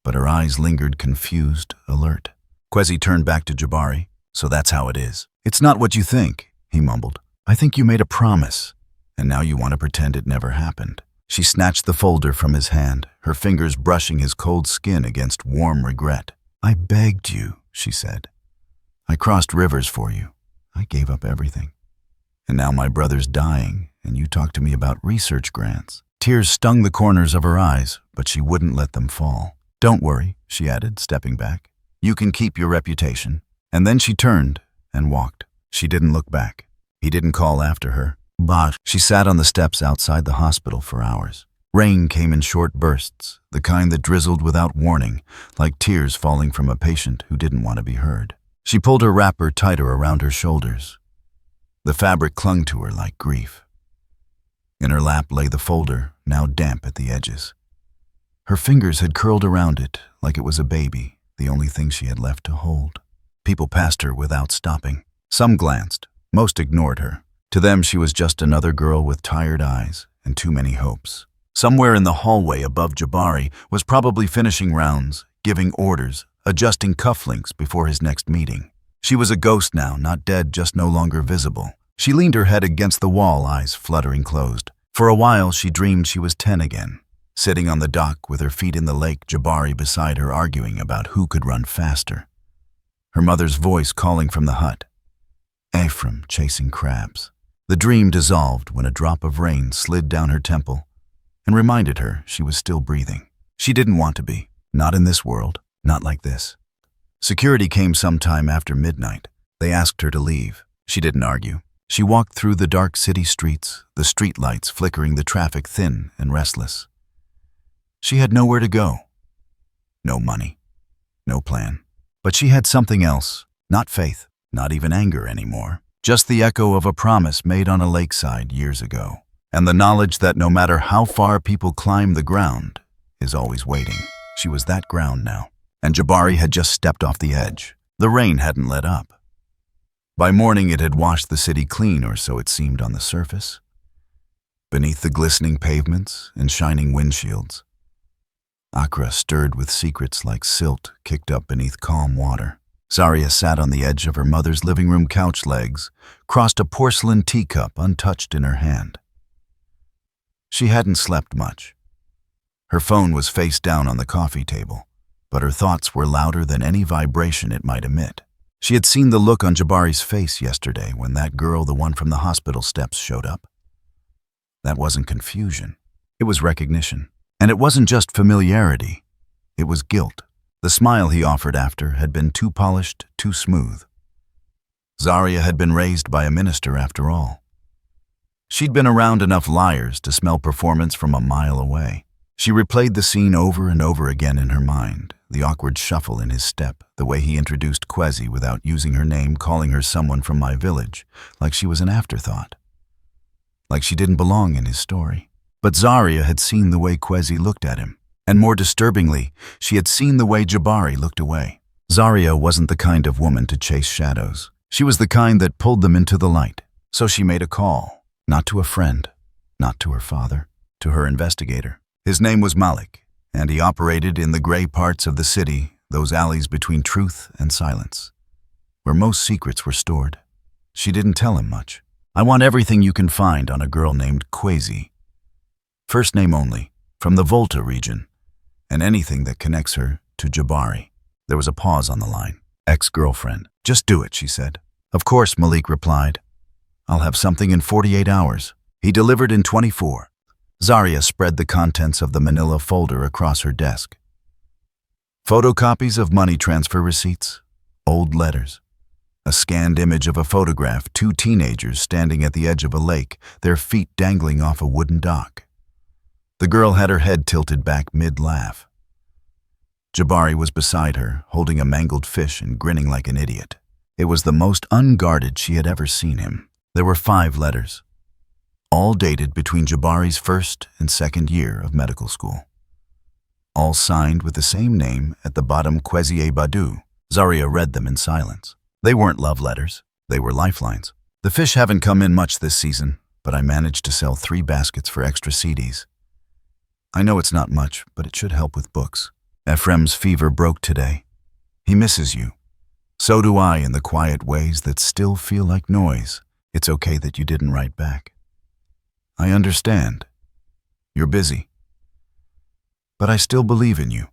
But her eyes lingered confused, alert. Kwezi turned back to Jabari. "So that's how it is." "It's not what you think," he mumbled. "I think you made a promise, and now you want to pretend it never happened." She snatched the folder from his hand, her fingers brushing his cold skin against warm regret. "I begged you," she said. "I crossed rivers for you. I gave up everything. And now my brother's dying, and you talk to me about research grants." Tears stung the corners of her eyes, but she wouldn't let them fall. "Don't worry," she added, stepping back. "You can keep your reputation." And then she turned and walked. She didn't look back. He didn't call after her. But she sat on the steps outside the hospital for hours. Rain came in short bursts, the kind that drizzled without warning, like tears falling from a patient who didn't want to be heard. She pulled her wrapper tighter around her shoulders. The fabric clung to her like grief. In her lap lay the folder, now damp at the edges. Her fingers had curled around it like it was a baby, the only thing she had left to hold. People passed her without stopping. Some glanced, most ignored her. To them, she was just another girl with tired eyes and too many hopes. Somewhere in the hallway above Jabari was probably finishing rounds, giving orders, adjusting cufflinks before his next meeting. She was a ghost now, not dead, just no longer visible. She leaned her head against the wall, eyes fluttering closed. For a while, she dreamed she was 10 again, sitting on the dock with her feet in the lake, Jabari beside her arguing about who could run faster. Her mother's voice calling from the hut. Ephraim chasing crabs. The dream dissolved when a drop of rain slid down her temple and reminded her she was still breathing. She didn't want to be. Not in this world. Not like this. Security came sometime after midnight. They asked her to leave. She didn't argue. She walked through the dark city streets, the streetlights flickering the traffic thin and restless. She had nowhere to go. No money. No plan. But she had something else, not faith, not even anger anymore. Just the echo of a promise made on a lakeside years ago, and the knowledge that no matter how far people climb, the ground is always waiting. She was that ground now, and Jabari had just stepped off the edge. The rain hadn't let up. By morning it had washed the city clean, or so it seemed on the surface. Beneath the glistening pavements and shining windshields, Accra stirred with secrets like silt kicked up beneath calm water. Zaria sat on the edge of her mother's living room couch legs, crossed a porcelain teacup untouched in her hand. She hadn't slept much. Her phone was face down on the coffee table, but her thoughts were louder than any vibration it might emit. She had seen the look on Jabari's face yesterday when that girl, the one from the hospital steps, showed up. That wasn't confusion. It was recognition. And it wasn't just familiarity. It was guilt. The smile he offered after had been too polished, too smooth. Zaria had been raised by a minister after all. She'd been around enough liars to smell performance from a mile away. She replayed the scene over and over again in her mind, the awkward shuffle in his step, the way he introduced Kwezi without using her name, calling her someone from my village, like she was an afterthought, like she didn't belong in his story. But Zaria had seen the way Kwezi looked at him. And more disturbingly, she had seen the way Jabari looked away. Zaria wasn't the kind of woman to chase shadows. She was the kind that pulled them into the light. So she made a call, not to a friend, not to her father, to her investigator. His name was Malik, and he operated in the gray parts of the city, those alleys between truth and silence, where most secrets were stored. She didn't tell him much. I want everything you can find on a girl named Kwezi. First name only, from the Volta region, and anything that connects her to Jabari. There was a pause on the line. Ex-girlfriend. Just do it, she said. Of course, Malik replied. I'll have something in 48 hours. He delivered in 24. Zaria spread the contents of the manila folder across her desk. Photocopies of money transfer receipts, old letters, a scanned image of a photograph, two teenagers standing at the edge of a lake, their feet dangling off a wooden dock. The girl had her head tilted back mid-laugh. Jabari was beside her, holding a mangled fish and grinning like an idiot. It was the most unguarded she had ever seen him. There were 5 letters, all dated between Jabari's first and second year of medical school. All signed with the same name at the bottom, Kwezi Badu. Zaria read them in silence. They weren't love letters. They were lifelines. The fish haven't come in much this season, but I managed to sell 3 baskets for extra CDs. I know it's not much, but it should help with books. Ephraim's fever broke today. He misses you. So do I, in the quiet ways that still feel like noise. It's okay that you didn't write back. I understand. You're busy. But I still believe in you.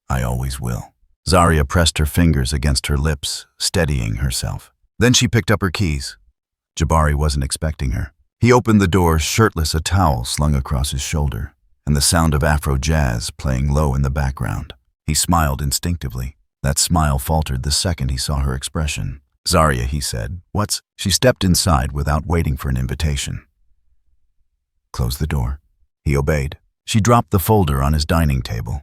I always will. Zaria pressed her fingers against her lips, steadying herself. Then she picked up her keys. Jabari wasn't expecting her. He opened the door, shirtless, a towel slung across his shoulder, and the sound of Afro jazz playing low in the background. He smiled instinctively. That smile faltered the second he saw her expression. Zaria, he said. What's? She stepped inside without waiting for an invitation. Close the door. He obeyed. She dropped the folder on his dining table.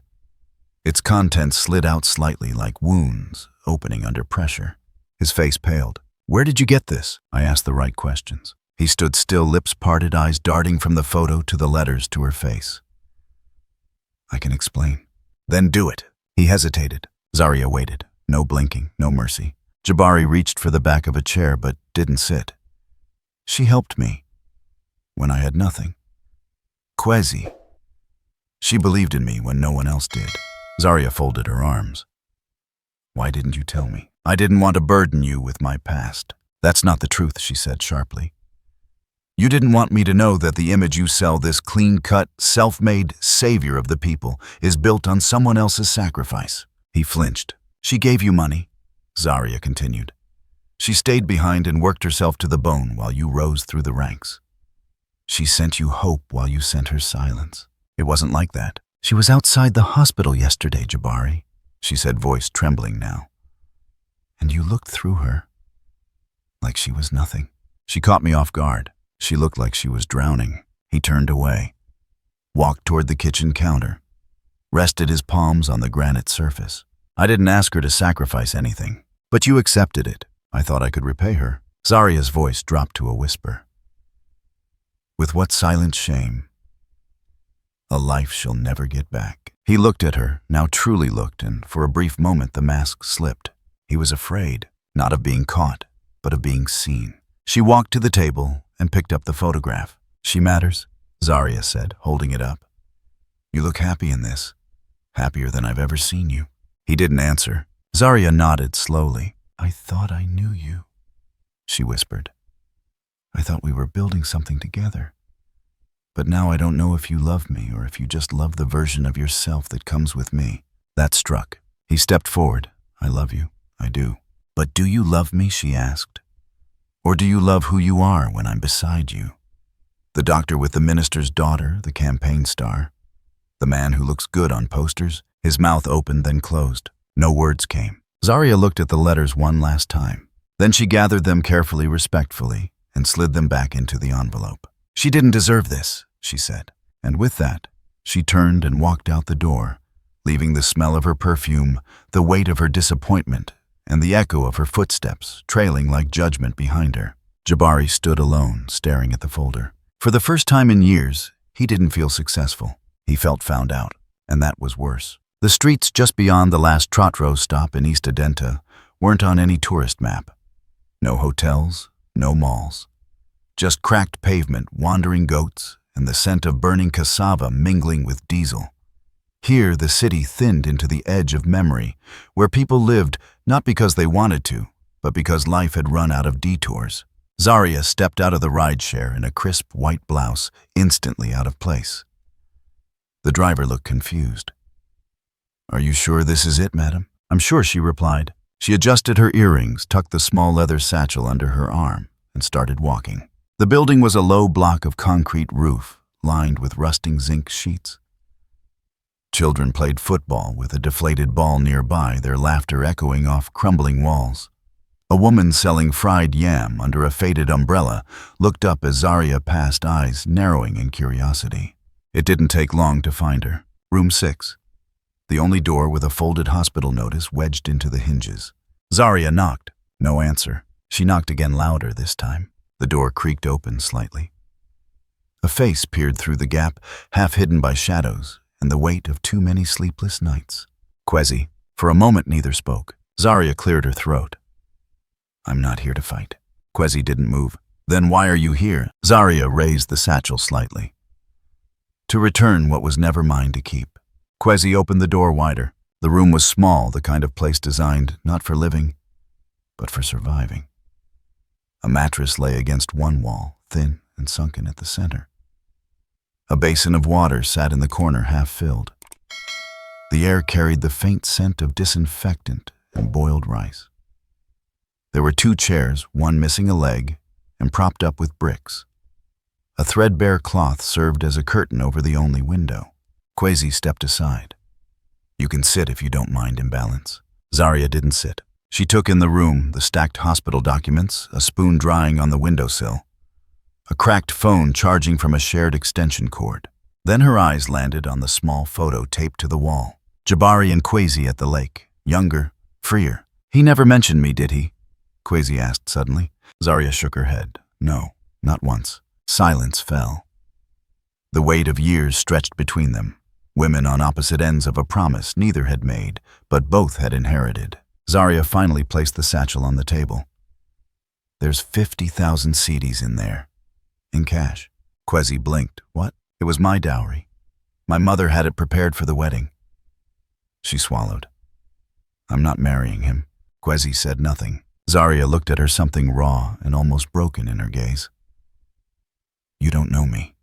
Its contents slid out slightly like wounds opening under pressure. His face paled. Where did you get this? I asked the right questions. He stood still, lips parted, eyes darting from the photo to the letters to her face. I can explain. Then do it. He hesitated. Zaria waited. No blinking, no mercy. Jabari reached for the back of a chair but didn't sit. She helped me when I had nothing. Kwezi. She believed in me when no one else did. Zaria folded her arms. Why didn't you tell me? I didn't want to burden you with my past. That's not the truth, she said sharply. You didn't want me to know that the image you sell, this clean-cut, self-made savior of the people, is built on someone else's sacrifice. He flinched. She gave you money, Zaria continued. She stayed behind and worked herself to the bone while you rose through the ranks. She sent you hope while you sent her silence. It wasn't like that. She was outside the hospital yesterday, Jabari, she said, voice trembling now. And you looked through her, like she was nothing. She caught me off guard. She looked like she was drowning. He turned away, walked toward the kitchen counter, rested his palms on the granite surface. I didn't ask her to sacrifice anything. But you accepted it. I thought I could repay her. Zaria's voice dropped to a whisper. With what silent shame? A life she'll never get back. He looked at her, now truly looked, and for a brief moment the mask slipped. He was afraid, not of being caught, but of being seen. She walked to the table and picked up the photograph. She matters, Zaria said, holding it up. You look happy in this. Happier than I've ever seen you. He didn't answer. Zaria nodded slowly. I thought I knew you, she whispered. I thought we were building something together. But now I don't know if you love me or if you just love the version of yourself that comes with me. That struck. He stepped forward. I love you. I do. But do you love me, she asked. Or do you love who you are when I'm beside you? The doctor with the minister's daughter, the campaign star. The man who looks good on posters, his mouth opened then closed. No words came. Zaria looked at the letters one last time. Then she gathered them carefully, respectfully, and slid them back into the envelope. She didn't deserve this, she said. And with that, she turned and walked out the door, leaving the smell of her perfume, the weight of her disappointment, and the echo of her footsteps trailing like judgment behind her. Jabari stood alone, staring at the folder. For the first time in years, he didn't feel successful. He felt found out, and that was worse. The streets just beyond the last Trotro stop in East Adenta weren't on any tourist map. No hotels, no malls. Just cracked pavement, wandering goats, and the scent of burning cassava mingling with diesel. Here, the city thinned into the edge of memory, where people lived not because they wanted to, but because life had run out of detours. Zaria stepped out of the rideshare in a crisp white blouse, instantly out of place. The driver looked confused. Are you sure this is it, madam? I'm sure, she replied. She adjusted her earrings, tucked the small leather satchel under her arm, and started walking. The building was a low block of concrete roof, lined with rusting zinc sheets. Children played football with a deflated ball nearby, their laughter echoing off crumbling walls. A woman selling fried yam under a faded umbrella looked up as Zaria passed, eyes narrowing in curiosity. It didn't take long to find her. Room 6. The only door with a folded hospital notice wedged into the hinges. Zaria knocked. No answer. She knocked again, louder this time. The door creaked open slightly. A face peered through the gap, half hidden by shadows and the weight of too many sleepless nights. Kwezi. For a moment neither spoke. Zaria cleared her throat. I'm not here to fight. Kwezi didn't move. Then why are you here? Zaria raised the satchel slightly. To return what was never mine to keep. Kwezi opened the door wider. The room was small, the kind of place designed not for living, but for surviving. A mattress lay against one wall, thin and sunken at the center. A basin of water sat in the corner, half filled. The air carried the faint scent of disinfectant and boiled rice. There were 2 chairs, one missing a leg and propped up with bricks. A threadbare cloth served as a curtain over the only window. Kwezi stepped aside. You can sit if you don't mind imbalance. Zaria didn't sit. She took in the room, the stacked hospital documents, a spoon drying on the windowsill, a cracked phone charging from a shared extension cord. Then her eyes landed on the small photo taped to the wall. Jabari and Kwezi at the lake, younger, freer. He never mentioned me, did he? Kwezi asked suddenly. Zaria shook her head. No, not once. Silence fell. The weight of years stretched between them. Women on opposite ends of a promise neither had made, but both had inherited. Zaria finally placed the satchel on the table. There's 50,000 CDs in there. In cash. Kwezi blinked. What? It was my dowry. My mother had it prepared for the wedding. She swallowed. I'm not marrying him. Kwezi said nothing. Zaria looked at her, something raw and almost broken in her gaze. You don't know me.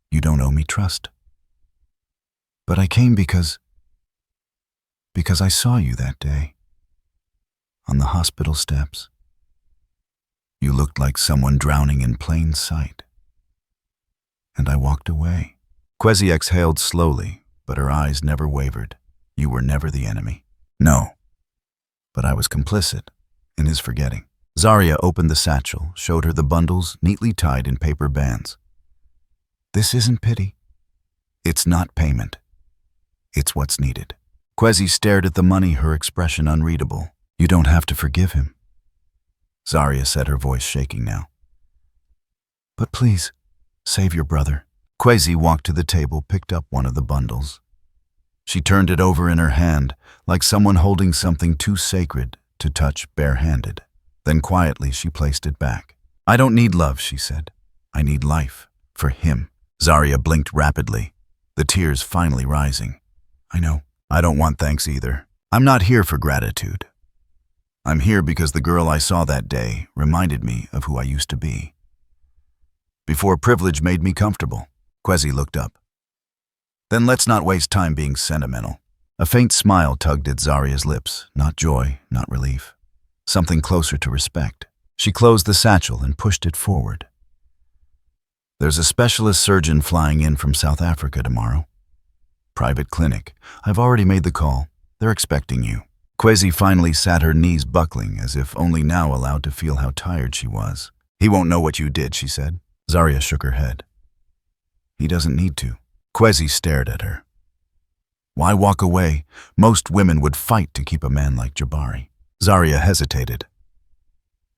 You don't owe me trust. But I came because I saw you that day. On the hospital steps. You looked like someone drowning in plain sight. And I walked away. Kwezi exhaled slowly, but her eyes never wavered. You were never the enemy. No. But I was complicit in his forgetting. Zaria opened the satchel, showed her the bundles neatly tied in paper bands. This isn't pity. It's not payment. It's what's needed. Kwezi stared at the money, her expression unreadable. You don't have to forgive him, Zarya said, her voice shaking now. But please, save your brother. Kwezi walked to the table, picked up one of the bundles. She turned it over in her hand, like someone holding something too sacred to touch barehanded. Then quietly she placed it back. I don't need love, she said. I need life. For him. Zarya blinked rapidly, the tears finally rising. I know. I don't want thanks either. I'm not here for gratitude. I'm here because the girl I saw that day reminded me of who I used to be. Before privilege made me comfortable. Kwezi looked up. Then let's not waste time being sentimental. A faint smile tugged at Zarya's lips, not joy, not relief. Something closer to respect. She closed the satchel and pushed it forward. There's a specialist surgeon flying in from South Africa tomorrow. Private clinic. I've already made the call. They're expecting you. Kwezi finally sat, her knees buckling, as if only now allowed to feel how tired she was. He won't know what you did, she said. Zarya shook her head. He doesn't need to. Kwezi stared at her. Why walk away? Most women would fight to keep a man like Jabari. Zarya hesitated.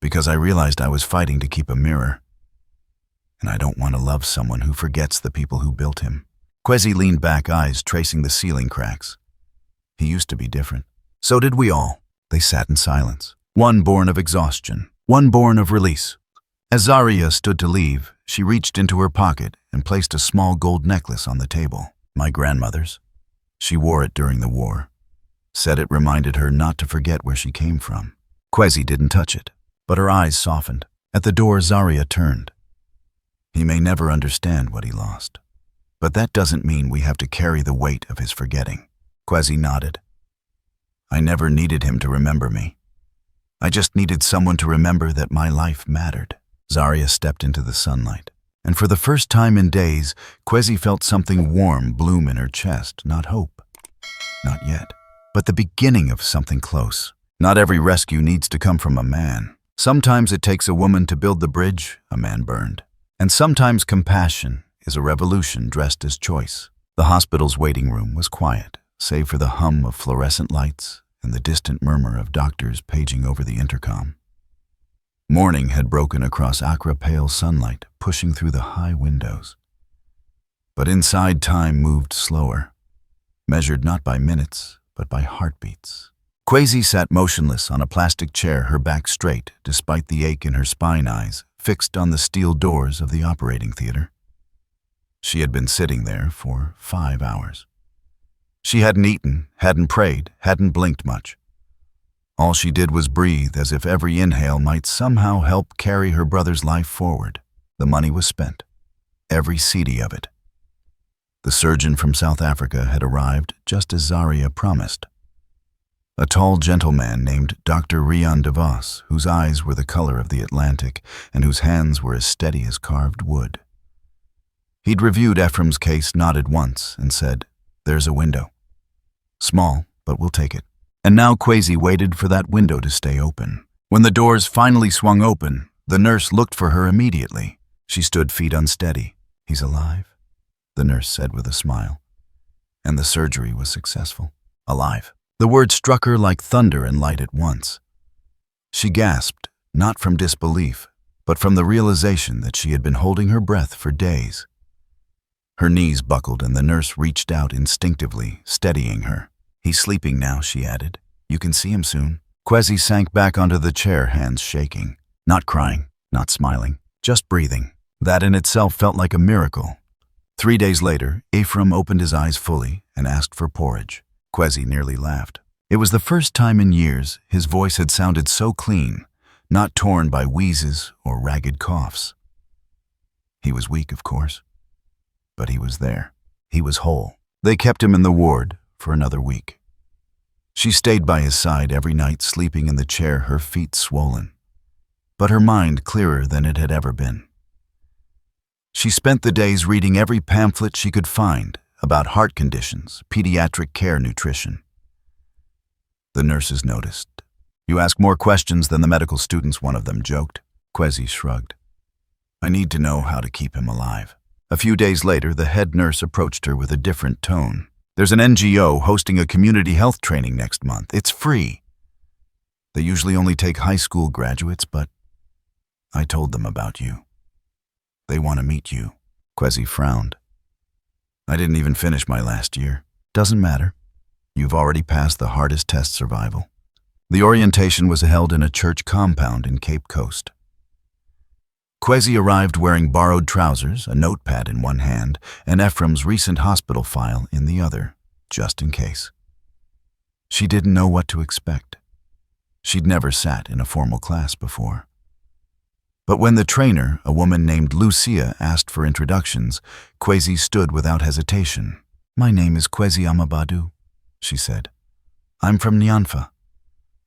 Because I realized I was fighting to keep a mirror. And I don't want to love someone who forgets the people who built him. Kwezi leaned back, eyes tracing the ceiling cracks. He used to be different. So did we all. They sat in silence. One born of exhaustion, one born of release. As Zarya stood to leave, she reached into her pocket and placed a small gold necklace on the table. My grandmother's. She wore it during the war. Said it reminded her not to forget where she came from. Kwezi didn't touch it, but her eyes softened. At the door, Zarya turned. He may never understand what he lost, but that doesn't mean we have to carry the weight of his forgetting. Kwezi nodded. I never needed him to remember me. I just needed someone to remember that my life mattered. Zarya stepped into the sunlight, and for the first time in days, Kwezi felt something warm bloom in her chest, not hope. Not yet, but the beginning of something close. Not every rescue needs to come from a man. Sometimes it takes a woman to build the bridge a man burned. And sometimes compassion is a revolution dressed as choice. The hospital's waiting room was quiet, save for the hum of fluorescent lights and the distant murmur of doctors paging over the intercom. Morning had broken across aqua-pale sunlight, pushing through the high windows. But inside, time moved slower, measured not by minutes, but by heartbeats. Kwezi sat motionless on a plastic chair, her back straight, despite the ache in her spine, eyes fixed on the steel doors of the operating theater. She had been sitting there for 5 hours. She hadn't eaten, hadn't prayed, hadn't blinked much. All she did was breathe, as if every inhale might somehow help carry her brother's life forward. The money was spent, every cedi of it. The surgeon from South Africa had arrived just as Zarya promised. A tall gentleman named Dr. Rian DeVos, whose eyes were the color of the Atlantic and whose hands were as steady as carved wood. He'd reviewed Ephraim's case, nodded once, and said, There's a window. Small, but we'll take it. And now Kwezi waited for that window to stay open. When the doors finally swung open, the nurse looked for her immediately. She stood feet unsteady. He's alive, the nurse said with a smile. And the surgery was successful. Alive. The word struck her like thunder and light at once. She gasped, not from disbelief, but from the realization that she had been holding her breath for days. Her knees buckled and the nurse reached out instinctively, steadying her. He's sleeping now, she added. You can see him soon. Kwezi sank back onto the chair, hands shaking. Not crying, not smiling, just breathing. That in itself felt like a miracle. 3 days later, Ephraim opened his eyes fully and asked for porridge. Kwezi nearly laughed. It was the first time in years his voice had sounded so clean, not torn by wheezes or ragged coughs. He was weak, of course, but he was there. He was whole. They kept him in the ward for another week. She stayed by his side every night, sleeping in the chair, her feet swollen, but her mind clearer than it had ever been. She spent the days reading every pamphlet she could find about heart conditions, pediatric care, nutrition. The nurses noticed. You ask more questions than the medical students, one of them joked. Kwezi shrugged. I need to know how to keep him alive. A few days later, the head nurse approached her with a different tone. There's an NGO hosting a community health training next month. It's free. They usually only take high school graduates, but I told them about you. They want to meet you." Kwezi frowned. "I didn't even finish my last year." "Doesn't matter. You've already passed the hardest test, survival." The orientation was held in a church compound in Cape Coast. Kwezi arrived wearing borrowed trousers, a notepad in one hand, and Ephraim's recent hospital file in the other, just in case. She didn't know what to expect. She'd never sat in a formal class before. But when the trainer, a woman named Lucia, asked for introductions, Kwezi stood without hesitation. "My name is Kwezi Amabadu," she said. "I'm from Nyanfa.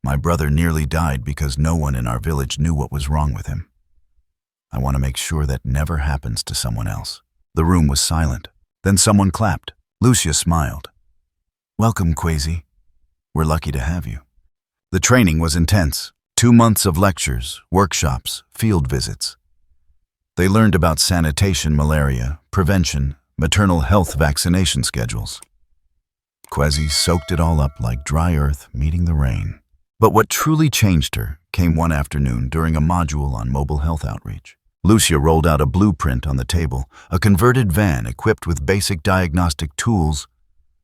My brother nearly died because no one in our village knew what was wrong with him. I want to make sure that never happens to someone else." The room was silent. Then someone clapped. Lucia smiled. "Welcome, Kwezi. We're lucky to have you." The training was intense. 2 months of lectures, workshops, field visits. They learned about sanitation, malaria, prevention, maternal health vaccination schedules. Kwezi soaked it all up like dry earth meeting the rain. But what truly changed her came one afternoon during a module on mobile health outreach. Lucia rolled out a blueprint on the table, a converted van equipped with basic diagnostic tools,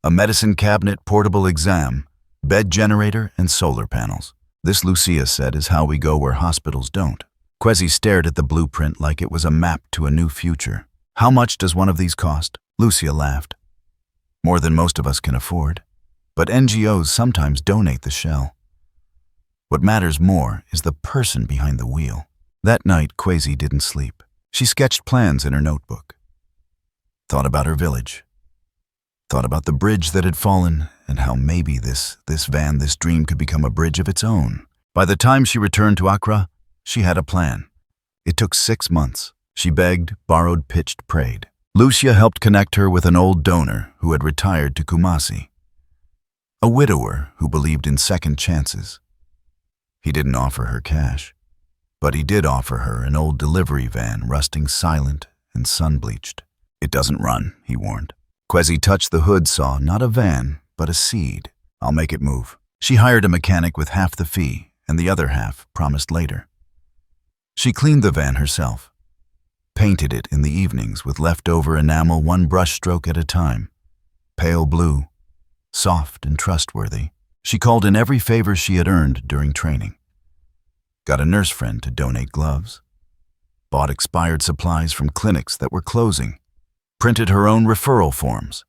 a medicine cabinet, portable exam, bed generator, and solar panels. "This," Lucia said, "is how we go where hospitals don't." Kwezi stared at the blueprint like it was a map to a new future. "How much does one of these cost?" Lucia laughed. "More than most of us can afford. But NGOs sometimes donate the shell. What matters more is the person behind the wheel." That night, Kwezi didn't sleep. She sketched plans in her notebook. Thought about her village. Thought about the bridge that had fallen and how maybe this van, this dream could become a bridge of its own. By the time she returned to Accra, she had a plan. It took 6 months. She begged, borrowed, pitched, prayed. Lucia helped connect her with an old donor who had retired to Kumasi. A widower who believed in second chances. He didn't offer her cash, but he did offer her an old delivery van rusting silent and sun-bleached. "It doesn't run," he warned. Kwezi touched the hood, saw not a van, but a seed. "I'll make it move." She hired a mechanic with half the fee, and the other half promised later. She cleaned the van herself, painted it in the evenings with leftover enamel, one brushstroke at a time. Pale blue, soft and trustworthy. She called in every favor she had earned during training. Got a nurse friend to donate gloves. Bought expired supplies from clinics that were closing. Printed her own referral forms.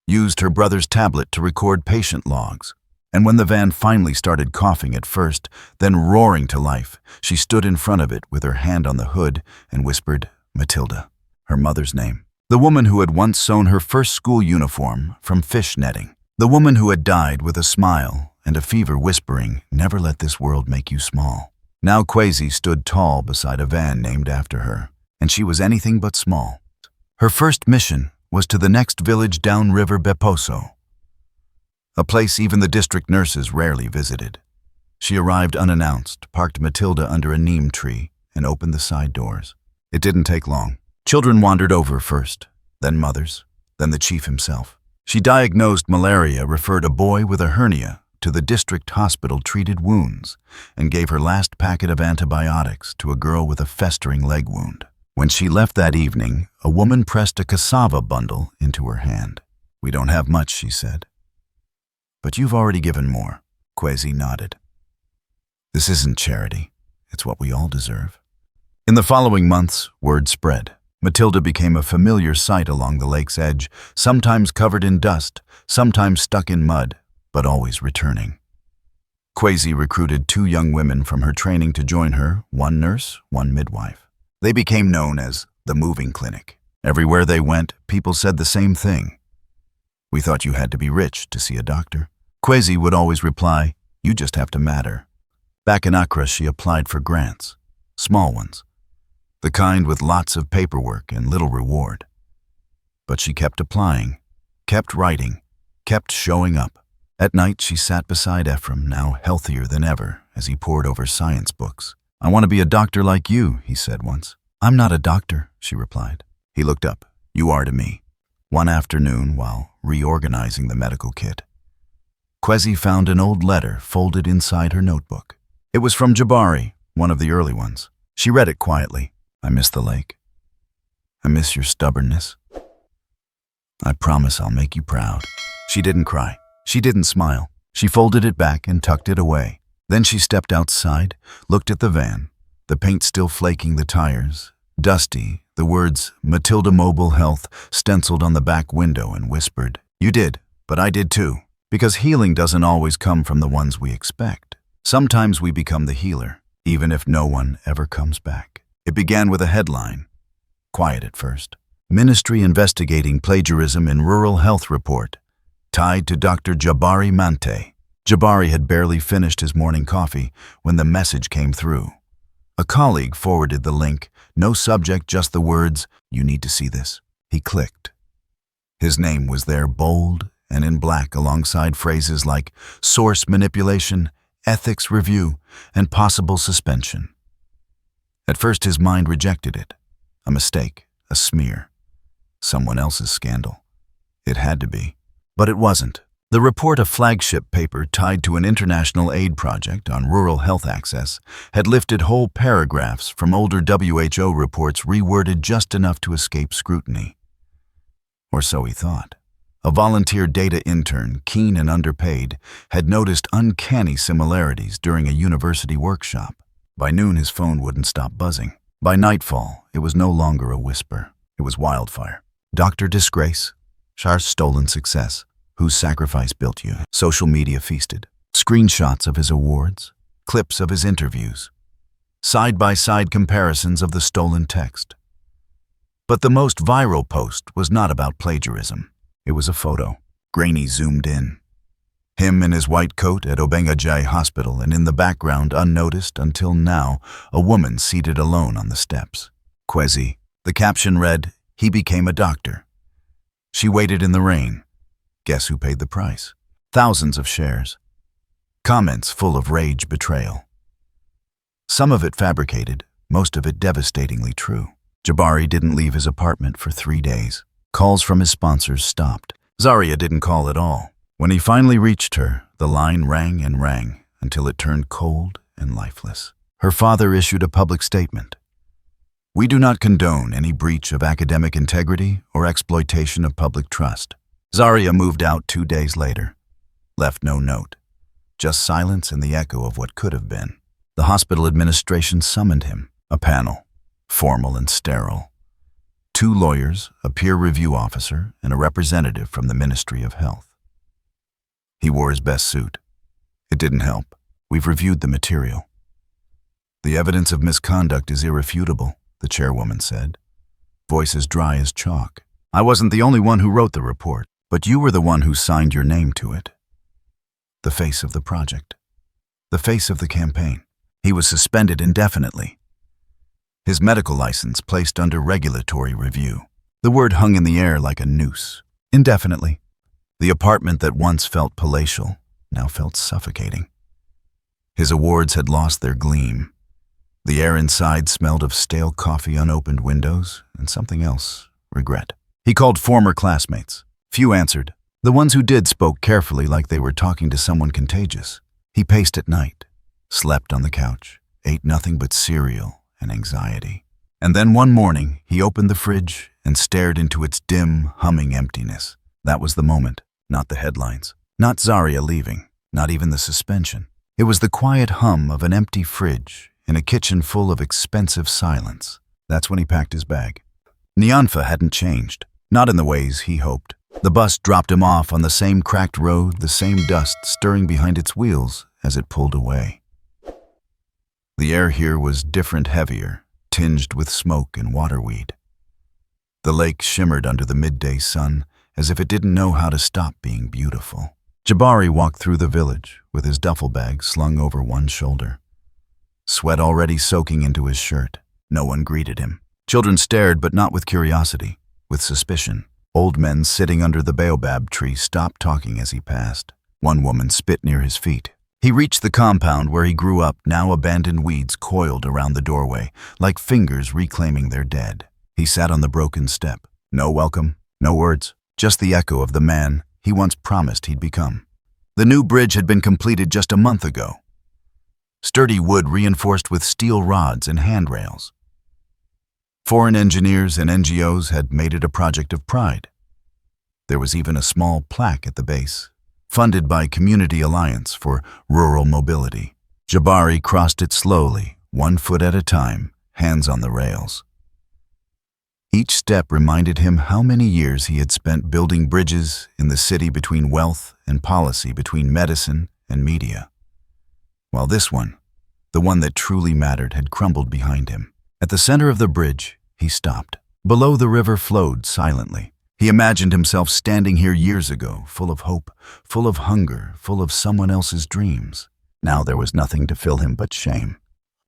Used her brother's tablet to record patient logs. And when the van finally started coughing at first, then roaring to life, she stood in front of it with her hand on the hood and whispered, "Matilda," her mother's name. The woman who had once sewn her first school uniform from fish netting. The woman who had died with a smile and a fever whispering, "Never let this world make you small." Now Kwezi stood tall beside a van named after her, and she was anything but small. Her first mission was to the next village downriver, Beposo, a place even the district nurses rarely visited. She arrived unannounced, parked Matilda under a neem tree, and opened the side doors. It didn't take long. Children wandered over first, then mothers, then the chief himself. She diagnosed malaria, referred a boy with a hernia to the district hospital, treated wounds, and gave her last packet of antibiotics to a girl with a festering leg wound. When she left that evening, a woman pressed a cassava bundle into her hand. "We don't have much," she said. "But you've already given more." Kwezi nodded. "This isn't charity. It's what we all deserve." In the following months, word spread. Matilda became a familiar sight along the lake's edge, sometimes covered in dust, sometimes stuck in mud, but always returning. Kwezi recruited 2 young women from her training to join her, one nurse, one midwife. They became known as the moving clinic. Everywhere they went, people said the same thing. "We thought you had to be rich to see a doctor." Kwezi would always reply, "You just have to matter." Back in Accra, she applied for grants, small ones, the kind with lots of paperwork and little reward. But she kept applying, kept writing, kept showing up. At night, she sat beside Ephraim, now healthier than ever, as he pored over science books. "I want to be a doctor like you," he said once. "I'm not a doctor," she replied. He looked up. "You are to me." One afternoon, while reorganizing the medical kit, Kwezi found an old letter folded inside her notebook. It was from Jabari, one of the early ones. She read it quietly. I miss the lake. I miss your stubbornness. I promise I'll make you proud. She didn't cry. She didn't smile. She folded it back and tucked it away. Then she stepped outside, looked at the van, the paint still flaking the tires, dusty, the words Matilda Mobile Health stenciled on the back window, and whispered, "You did, but I did too." Because healing doesn't always come from the ones we expect. Sometimes we become the healer, even if no one ever comes back. It began with a headline, quiet at first. Ministry investigating plagiarism in rural health report, tied to Dr. Jabari Mante. Jabari had barely finished his morning coffee when the message came through. A colleague forwarded the link, no subject, just the words, "You need to see this." He clicked. His name was there, bold and in black, alongside phrases like source manipulation, ethics review, and possible suspension. At first his mind rejected it. A mistake, a smear, someone else's scandal. It had to be. But it wasn't. The report, a flagship paper tied to an international aid project on rural health access, had lifted whole paragraphs from older WHO reports, reworded just enough to escape scrutiny. Or so he thought. A volunteer data intern, keen and underpaid, had noticed uncanny similarities during a university workshop. By noon, his phone wouldn't stop buzzing. By nightfall, it was no longer a whisper. It was wildfire. Dr. Disgrace, Char's stolen success. Whose sacrifice built you? Social media feasted. Screenshots of his awards, clips of his interviews, side-by-side comparisons of the stolen text. But the most viral post was not about plagiarism. It was a photo, grainy, zoomed in. Him in his white coat at Obengajai Hospital, and in the background, unnoticed until now, a woman seated alone on the steps. Kwezi. The caption read, "He became a doctor." She waited in the rain. Guess who paid the price? Thousands of shares. Comments full of rage, betrayal. Some of it fabricated, most of it devastatingly true. Jabari didn't leave his apartment for 3 days. Calls from his sponsors stopped. Zaria didn't call at all. When he finally reached her, the line rang and rang until it turned cold and lifeless. Her father issued a public statement. "We do not condone any breach of academic integrity or exploitation of public trust." Zaria moved out 2 days later, left no note, just silence and the echo of what could have been. The hospital administration summoned him, a panel, formal and sterile. 2 lawyers, a peer review officer, and a representative from the Ministry of Health. He wore his best suit. It didn't help. We've reviewed the material. The evidence of misconduct is irrefutable, the chairwoman said, voice as dry as chalk. I wasn't the only one who wrote the report, but you were the one who signed your name to it. The face of the project. The face of the campaign. He was suspended indefinitely. His medical license placed under regulatory review. The word hung in the air like a noose. Indefinitely. The apartment that once felt palatial now felt suffocating. His awards had lost their gleam. The air inside smelled of stale coffee, unopened windows, and something else, regret. He called former classmates. Few answered. The ones who did spoke carefully, like they were talking to someone contagious. He paced at night, slept on the couch, ate nothing but cereal and anxiety. And then one morning, he opened the fridge and stared into its dim, humming emptiness. That was the moment, not the headlines, not Zaria leaving, not even the suspension. It was the quiet hum of an empty fridge in a kitchen full of expensive silence. That's when he packed his bag. Nyanfa hadn't changed, not in the ways he hoped. The bus dropped him off on the same cracked road, the same dust stirring behind its wheels as it pulled away. The air here was different, heavier, tinged with smoke and waterweed. The lake shimmered under the midday sun as if it didn't know how to stop being beautiful. Jabari walked through the village with his duffel bag slung over one shoulder. Sweat already soaking into his shirt. No one greeted him. Children stared, but not with curiosity, with suspicion. Old men sitting under the Baobab tree stopped talking as he passed. One woman spit near his feet. He reached the compound where he grew up, now abandoned weeds coiled around the doorway, like fingers reclaiming their dead. He sat on the broken step. No welcome, no words. just the echo of the man he once promised he'd become. The new bridge had been completed just a month ago. Sturdy wood reinforced with steel rods and handrails. Foreign engineers and NGOs had made it a project of pride. There was even a small plaque at the base, funded by Community Alliance for Rural Mobility. Jabari crossed it slowly, 1 foot at a time, hands on the rails. Each step reminded him how many years he had spent building bridges in the city between wealth and policy, between medicine and media. While this one, the one that truly mattered, had crumbled behind him. At the center of the bridge, he stopped. Below, the river flowed silently. He imagined himself standing here years ago, full of hope, full of hunger, full of someone else's dreams. Now there was nothing to fill him but shame.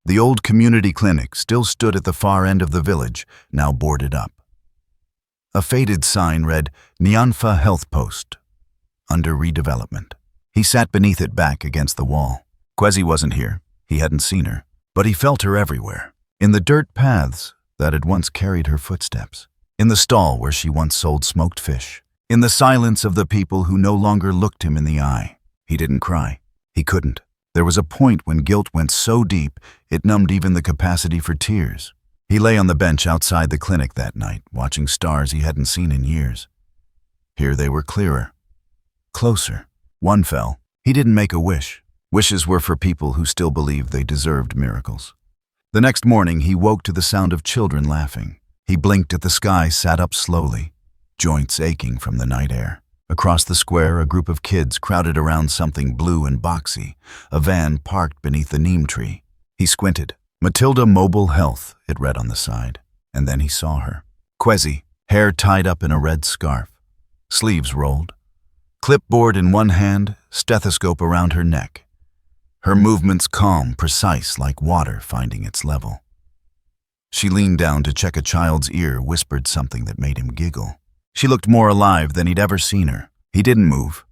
The old community clinic still stood at the far end of the village, now boarded up. A faded sign read, Nyanfa Health Post, under redevelopment. He sat beneath it, back against the wall. Kwezi wasn't here. He hadn't seen her, but he felt her everywhere. In the dirt paths that had once carried her footsteps. In the stall where she once sold smoked fish. In the silence of the people who no longer looked him in the eye. He didn't cry. He couldn't. There was a point when guilt went so deep, it numbed even the capacity for tears. He lay on the bench outside the clinic that night, watching stars he hadn't seen in years. Here they were clearer. Closer. One fell. He didn't make a wish. Wishes were for people who still believed they deserved miracles. The next morning, he woke to the sound of children laughing. He blinked at the sky, sat up slowly, joints aching from the night air. Across the square, a group of kids crowded around something blue and boxy, a van parked beneath the neem tree. He squinted. Matilda Mobile Health, it read on the side. And then he saw her. Kwezi, hair tied up in a red scarf, sleeves rolled, clipboard in one hand, stethoscope around her neck. Her movements calm, precise, like water finding its level. She leaned down to check a child's ear, whispered something that made him giggle. She looked more alive than he'd ever seen her. He didn't move,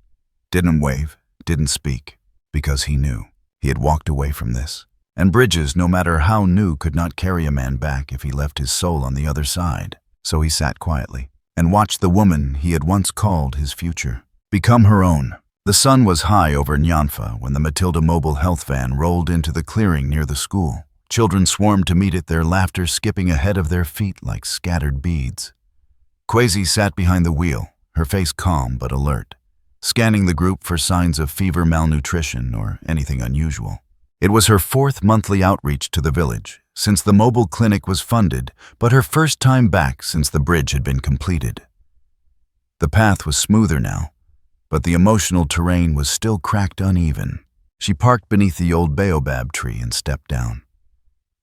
didn't wave, didn't speak, because he knew. He had walked away from this. And bridges, no matter how new, could not carry a man back if he left his soul on the other side. So he sat quietly and watched the woman he had once called his future become her own. The sun was high over Nyanfa when the Matilda Mobile Health van rolled into the clearing near the school. Children swarmed to meet it, their laughter skipping ahead of their feet like scattered beads. Kwezi sat behind the wheel, her face calm but alert, scanning the group for signs of fever, malnutrition, or anything unusual. It was her 4th monthly outreach to the village, since the mobile clinic was funded, but her first time back since the bridge had been completed. The path was smoother now, but the emotional terrain was still cracked uneven. She parked beneath the old Baobab tree and stepped down.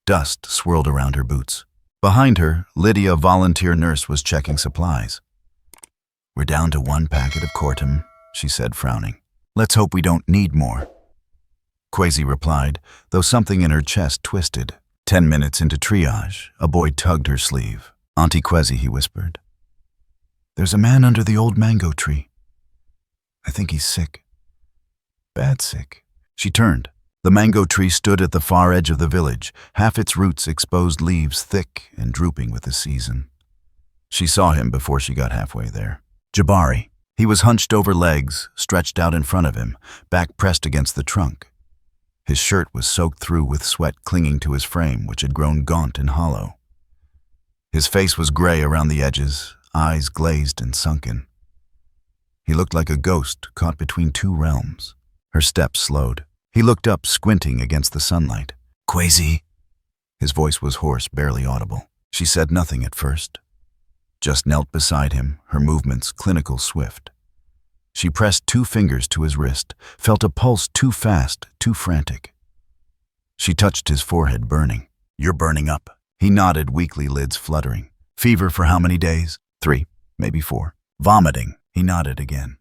Dust swirled around her boots. Behind her, Lydia, volunteer nurse, was checking supplies. "We're down to 1 packet of Cortum," she said, frowning. "Let's hope we don't need more." Kwezi replied, though something in her chest twisted. 10 minutes into triage, a boy tugged her sleeve. "Auntie Kwezi," he whispered. "There's a man under the old mango tree. I think he's sick. Bad sick." She turned. The mango tree stood at the far edge of the village, half its roots exposed, leaves thick and drooping with the season. She saw him before she got halfway there. Jabari. He was hunched over, legs stretched out in front of him, back pressed against the trunk. His shirt was soaked through with sweat clinging to his frame, which had grown gaunt and hollow. His face was gray around the edges, eyes glazed and sunken. He looked like a ghost caught between 2 realms. Her steps slowed. He looked up, squinting against the sunlight. "Kwezi." His voice was hoarse, barely audible. She said nothing at first, just knelt beside him, her movements clinical, swift. She pressed 2 fingers to his wrist, felt a pulse too fast, too frantic. She touched his forehead, burning. "You're burning up." He nodded, weakly, lids fluttering. "Fever for how many days?" 3, maybe 4. "Vomiting." He nodded again.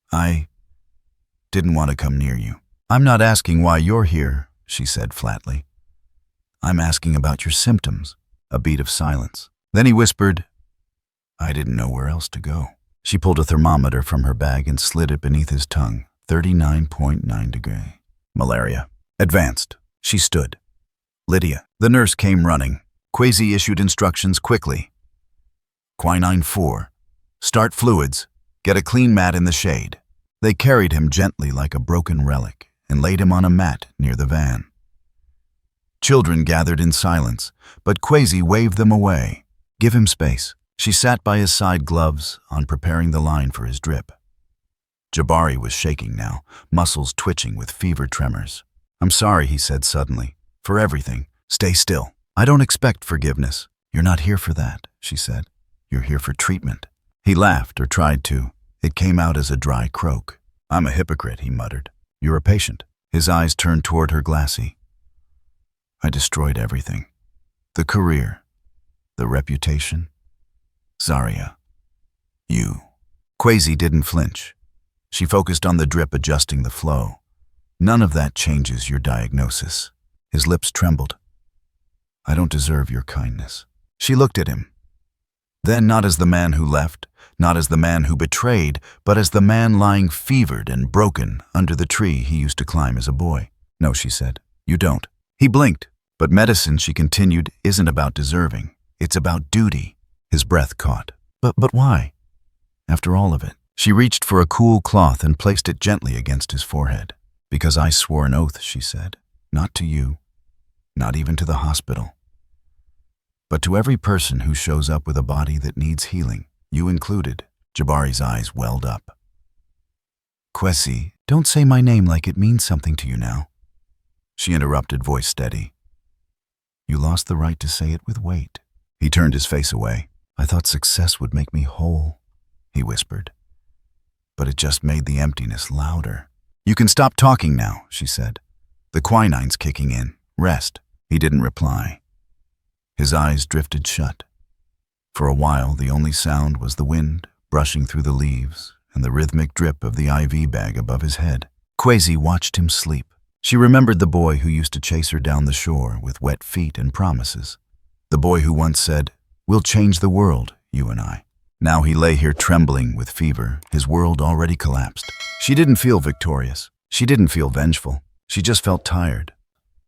"I didn't want to come near you." "I'm not asking why you're here," she said flatly. "I'm asking about your symptoms." A beat of silence. Then he whispered, "I didn't know where else to go." She pulled a thermometer from her bag and slid it beneath his tongue. 39.9 degrees. "Malaria." "Advanced." She stood. "Lydia." The nurse came running. Kwezi issued instructions quickly. "Quinine 4. Start fluids. Get a clean mat in the shade." They carried him gently like a broken relic and laid him on a mat near the van. Children gathered in silence, but Kwezi waved them away. "Give him space." She sat by his side, gloves on, preparing the line for his drip. Jabari was shaking now, muscles twitching with fever tremors. "I'm sorry," he said suddenly, "for everything. Stay still. I don't expect forgiveness." "You're not here for that," she said. "You're here for treatment." He laughed, or tried to. It came out as a dry croak. "I'm a hypocrite," he muttered. "You're a patient." His eyes turned toward her, glassy. "I destroyed everything. The career, the reputation. Zarya. You." Kwezi didn't flinch. She focused on the drip, adjusting the flow. "None of that changes your diagnosis." His lips trembled. "I don't deserve your kindness." She looked at him. Then not as the man who left, not as the man who betrayed, but as the man lying fevered and broken under the tree he used to climb as a boy. "No," she said, "you don't." He blinked. "But medicine," she continued, "isn't about deserving. It's about duty." His breath caught. But why? After all of it. She reached for a cool cloth and placed it gently against his forehead. "Because I swore an oath," she said. "Not to you, not even to the hospital, but to every person who shows up with a body that needs healing, you included." Jabari's eyes welled up. "Kwezi, don't say my name like it means something to you now." She interrupted, voice steady. "You lost the right to say it with weight." He turned his face away. "I thought success would make me whole," he whispered. But it just made the emptiness louder. "You can stop talking now," she said. "The quinine's kicking in. Rest." He didn't reply. His eyes drifted shut. For a while, the only sound was the wind brushing through the leaves and the rhythmic drip of the IV bag above his head. Kwezi watched him sleep. She remembered the boy who used to chase her down the shore with wet feet and promises. The boy who once said, "We'll change the world, you and I." Now he lay here trembling with fever, his world already collapsed. She didn't feel victorious. She didn't feel vengeful. She just felt tired.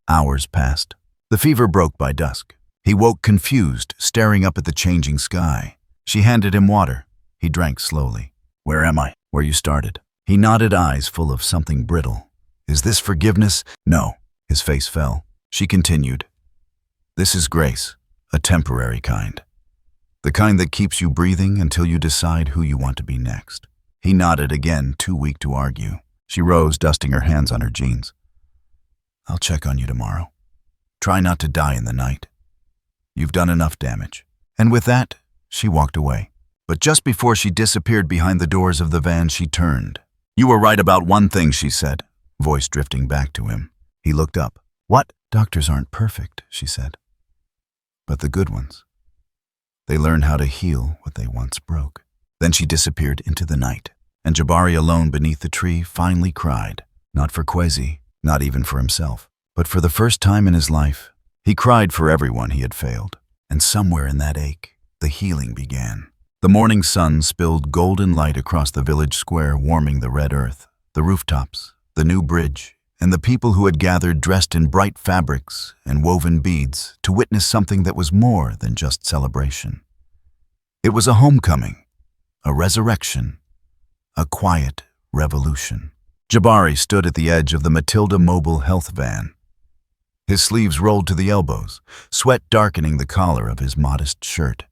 Hours passed. The fever broke by dusk. He woke confused, staring up at the changing sky. She handed him water. He drank slowly. "Where am I?" "Where you started." He nodded, eyes full of something brittle. "Is this forgiveness?" "No." His face fell. She continued. "This is grace, a temporary kind. The kind that keeps you breathing until you decide who you want to be next." He nodded again, too weak to argue. She rose, dusting her hands on her jeans. "I'll check on you tomorrow. Try not to die in the night. You've done enough damage." And with that, she walked away. But just before she disappeared behind the doors of the van, she turned. "You were right about one thing," she said, voice drifting back to him. He looked up. "What?" "Doctors aren't perfect," she said. "But the good ones. They learn how to heal what they once broke." Then she disappeared into the night, and Jabari, alone beneath the tree, finally cried. Not for Kwezi, not even for himself, but for the first time in his life. He cried for everyone he had failed, and somewhere in that ache, the healing began. The morning sun spilled golden light across the village square, warming the red earth, the rooftops, the new bridge, and the people who had gathered dressed in bright fabrics and woven beads to witness something that was more than just celebration. It was a homecoming, a resurrection, a quiet revolution. Jabari stood at the edge of the Matilda mobile health van. His sleeves rolled to the elbows, sweat darkening the collar of his modest shirt.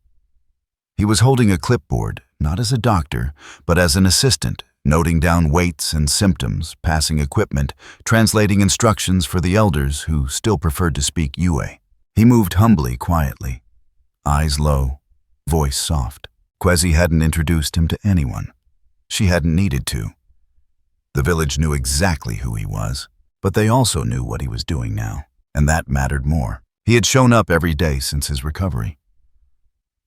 He was holding a clipboard, not as a doctor, but as an assistant, noting down weights and symptoms, passing equipment, translating instructions for the elders who still preferred to speak Yue. He moved humbly, quietly, eyes low, voice soft. Kwezi hadn't introduced him to anyone. She hadn't needed to. The village knew exactly who he was, but they also knew what he was doing now, and that mattered more. He had shown up every day since his recovery.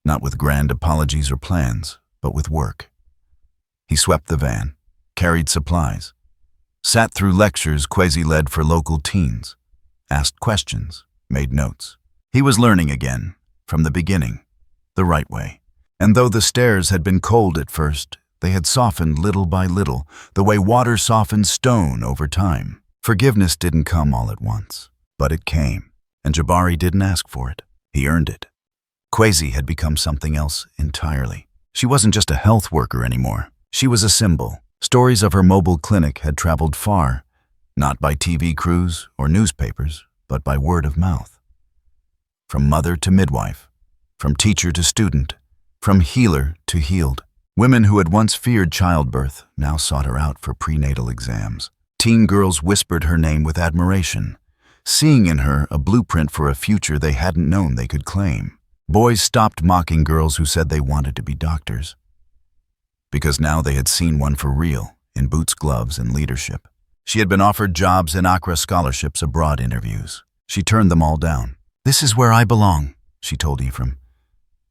Not with grand apologies or plans, but with work. He swept the van, carried supplies, sat through lectures Kwezi led for local teens, asked questions, made notes. He was learning again, from the beginning, the right way. And though the stairs had been cold at first, they had softened little by little, the way water softens stone over time. Forgiveness didn't come all at once, but it came, and Jabari didn't ask for it. He earned it. Kwezi had become something else entirely. She wasn't just a health worker anymore. She was a symbol. Stories of her mobile clinic had traveled far, not by TV crews or newspapers, but by word of mouth. From mother to midwife, from teacher to student, from healer to healed. Women who had once feared childbirth now sought her out for prenatal exams. Teen girls whispered her name with admiration, seeing in her a blueprint for a future they hadn't known they could claim. Boys stopped mocking girls who said they wanted to be doctors, because now they had seen one for real, in boots, gloves, and leadership. She had been offered jobs and Accra scholarships abroad interviews. She turned them all down. "This is where I belong," she told Ephraim.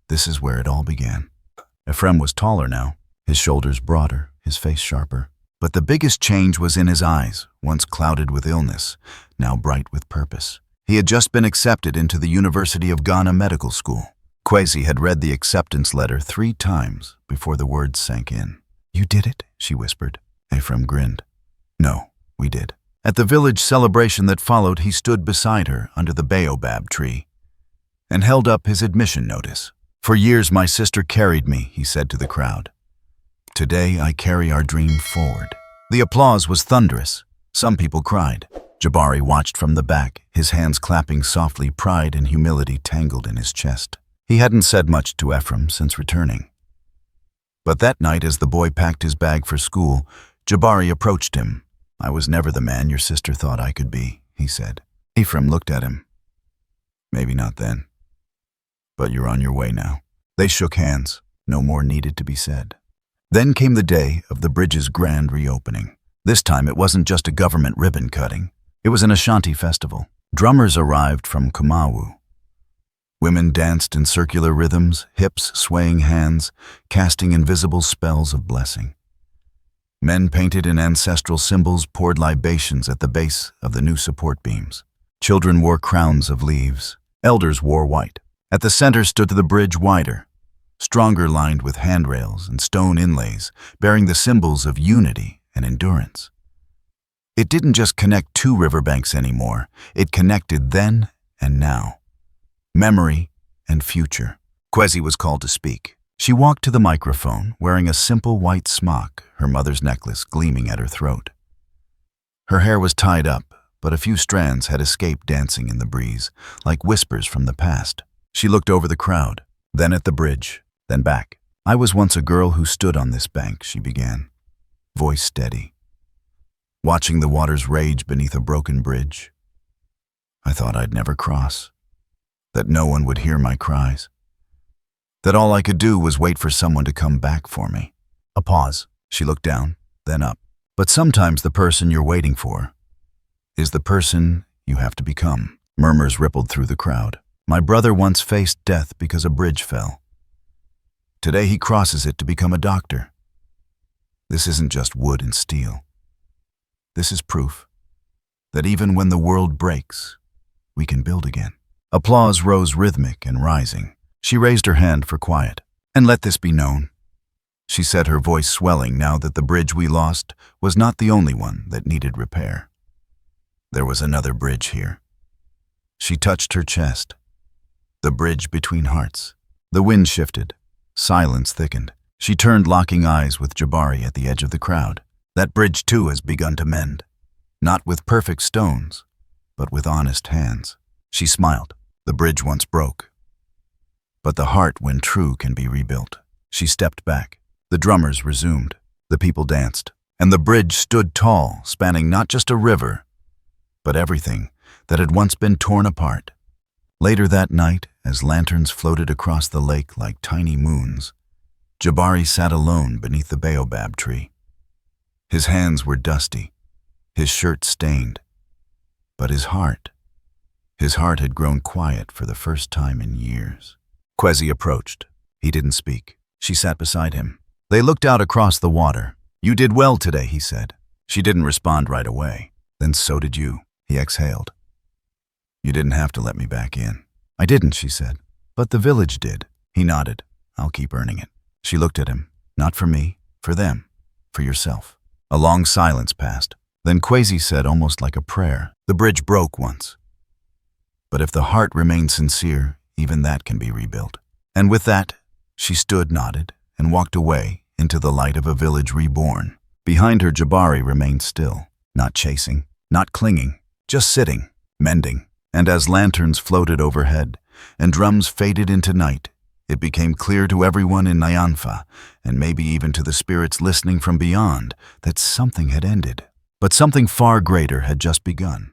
This is where it all began. Ephraim was taller now, his shoulders broader, his face sharper. But the biggest change was in his eyes, once clouded with illness, now bright with purpose. He had just been accepted into the University of Ghana Medical School. Kwezi had read the acceptance letter 3 times before the words sank in. "You did it?" she whispered. Ephraim grinned. "No, we did." At the village celebration that followed, he stood beside her under the Baobab tree and held up his admission notice. "For years my sister carried me," he said to the crowd. "Today I carry our dream forward." The applause was thunderous. Some people cried. Jabari watched from the back, his hands clapping softly, pride and humility tangled in his chest. He hadn't said much to Ephraim since returning. But that night, as the boy packed his bag for school, Jabari approached him. "I was never the man your sister thought I could be," he said. Ephraim looked at him. "Maybe not then. But you're on your way now." They shook hands. No more needed to be said. Then came the day of the bridge's grand reopening. This time it wasn't just a government ribbon cutting. It was an Ashanti festival. Drummers arrived from Kumawu. Women danced in circular rhythms, hips swaying hands, casting invisible spells of blessing. Men painted in ancestral symbols poured libations at the base of the new support beams. Children wore crowns of leaves. Elders wore white. At the center stood the bridge wider, stronger, lined with handrails and stone inlays, bearing the symbols of unity and endurance. It didn't just connect 2 riverbanks anymore. It connected then and now, memory and future. Kwezi was called to speak. She walked to the microphone, wearing a simple white smock, her mother's necklace gleaming at her throat. Her hair was tied up, but a few strands had escaped dancing in the breeze, like whispers from the past. She looked over the crowd, then at the bridge, then back. "I was once a girl who stood on this bank," she began, voice steady, watching the waters rage beneath a broken bridge. "I thought I'd never cross, that no one would hear my cries, that all I could do was wait for someone to come back for me." A pause. She looked down, then up. "But sometimes the person you're waiting for is the person you have to become." Murmurs rippled through the crowd. "My brother once faced death because a bridge fell. Today he crosses it to become a doctor. This isn't just wood and steel. This is proof that even when the world breaks, we can build again." Applause rose rhythmic and rising. She raised her hand for quiet. "And let this be known," she said, her voice swelling now that the bridge we lost was not the only one that needed repair. There was another bridge here. She touched her chest. The bridge between hearts. The wind shifted. Silence thickened. She turned, locking eyes with Jabari at the edge of the crowd. "That bridge too has begun to mend. Not with perfect stones, but with honest hands." She smiled. "The bridge once broke. But the heart, when true, can be rebuilt." She stepped back. The drummers resumed. The people danced. And the bridge stood tall, spanning not just a river, but everything that had once been torn apart. Later that night, as lanterns floated across the lake like tiny moons, Jabari sat alone beneath the Baobab tree. His hands were dusty, his shirt stained, but his heart had grown quiet for the first time in years. Kwezi approached. He didn't speak. She sat beside him. They looked out across the water. "You did well today," he said. She didn't respond right away. "Then so did you," he exhaled. "You didn't have to let me back in." "I didn't," she said. "But the village did." He nodded. "I'll keep earning it." She looked at him. "Not for me, for them, for yourself." A long silence passed. Then Kwezi said, almost like a prayer, "The bridge broke once. But if the heart remains sincere, even that can be rebuilt." And with that, she stood, nodded, and walked away into the light of a village reborn. Behind her, Jabari remained still, not chasing, not clinging, just sitting, mending. And as lanterns floated overhead and drums faded into night, it became clear to everyone in Nyanfa, and maybe even to the spirits listening from beyond, that something had ended. But something far greater had just begun.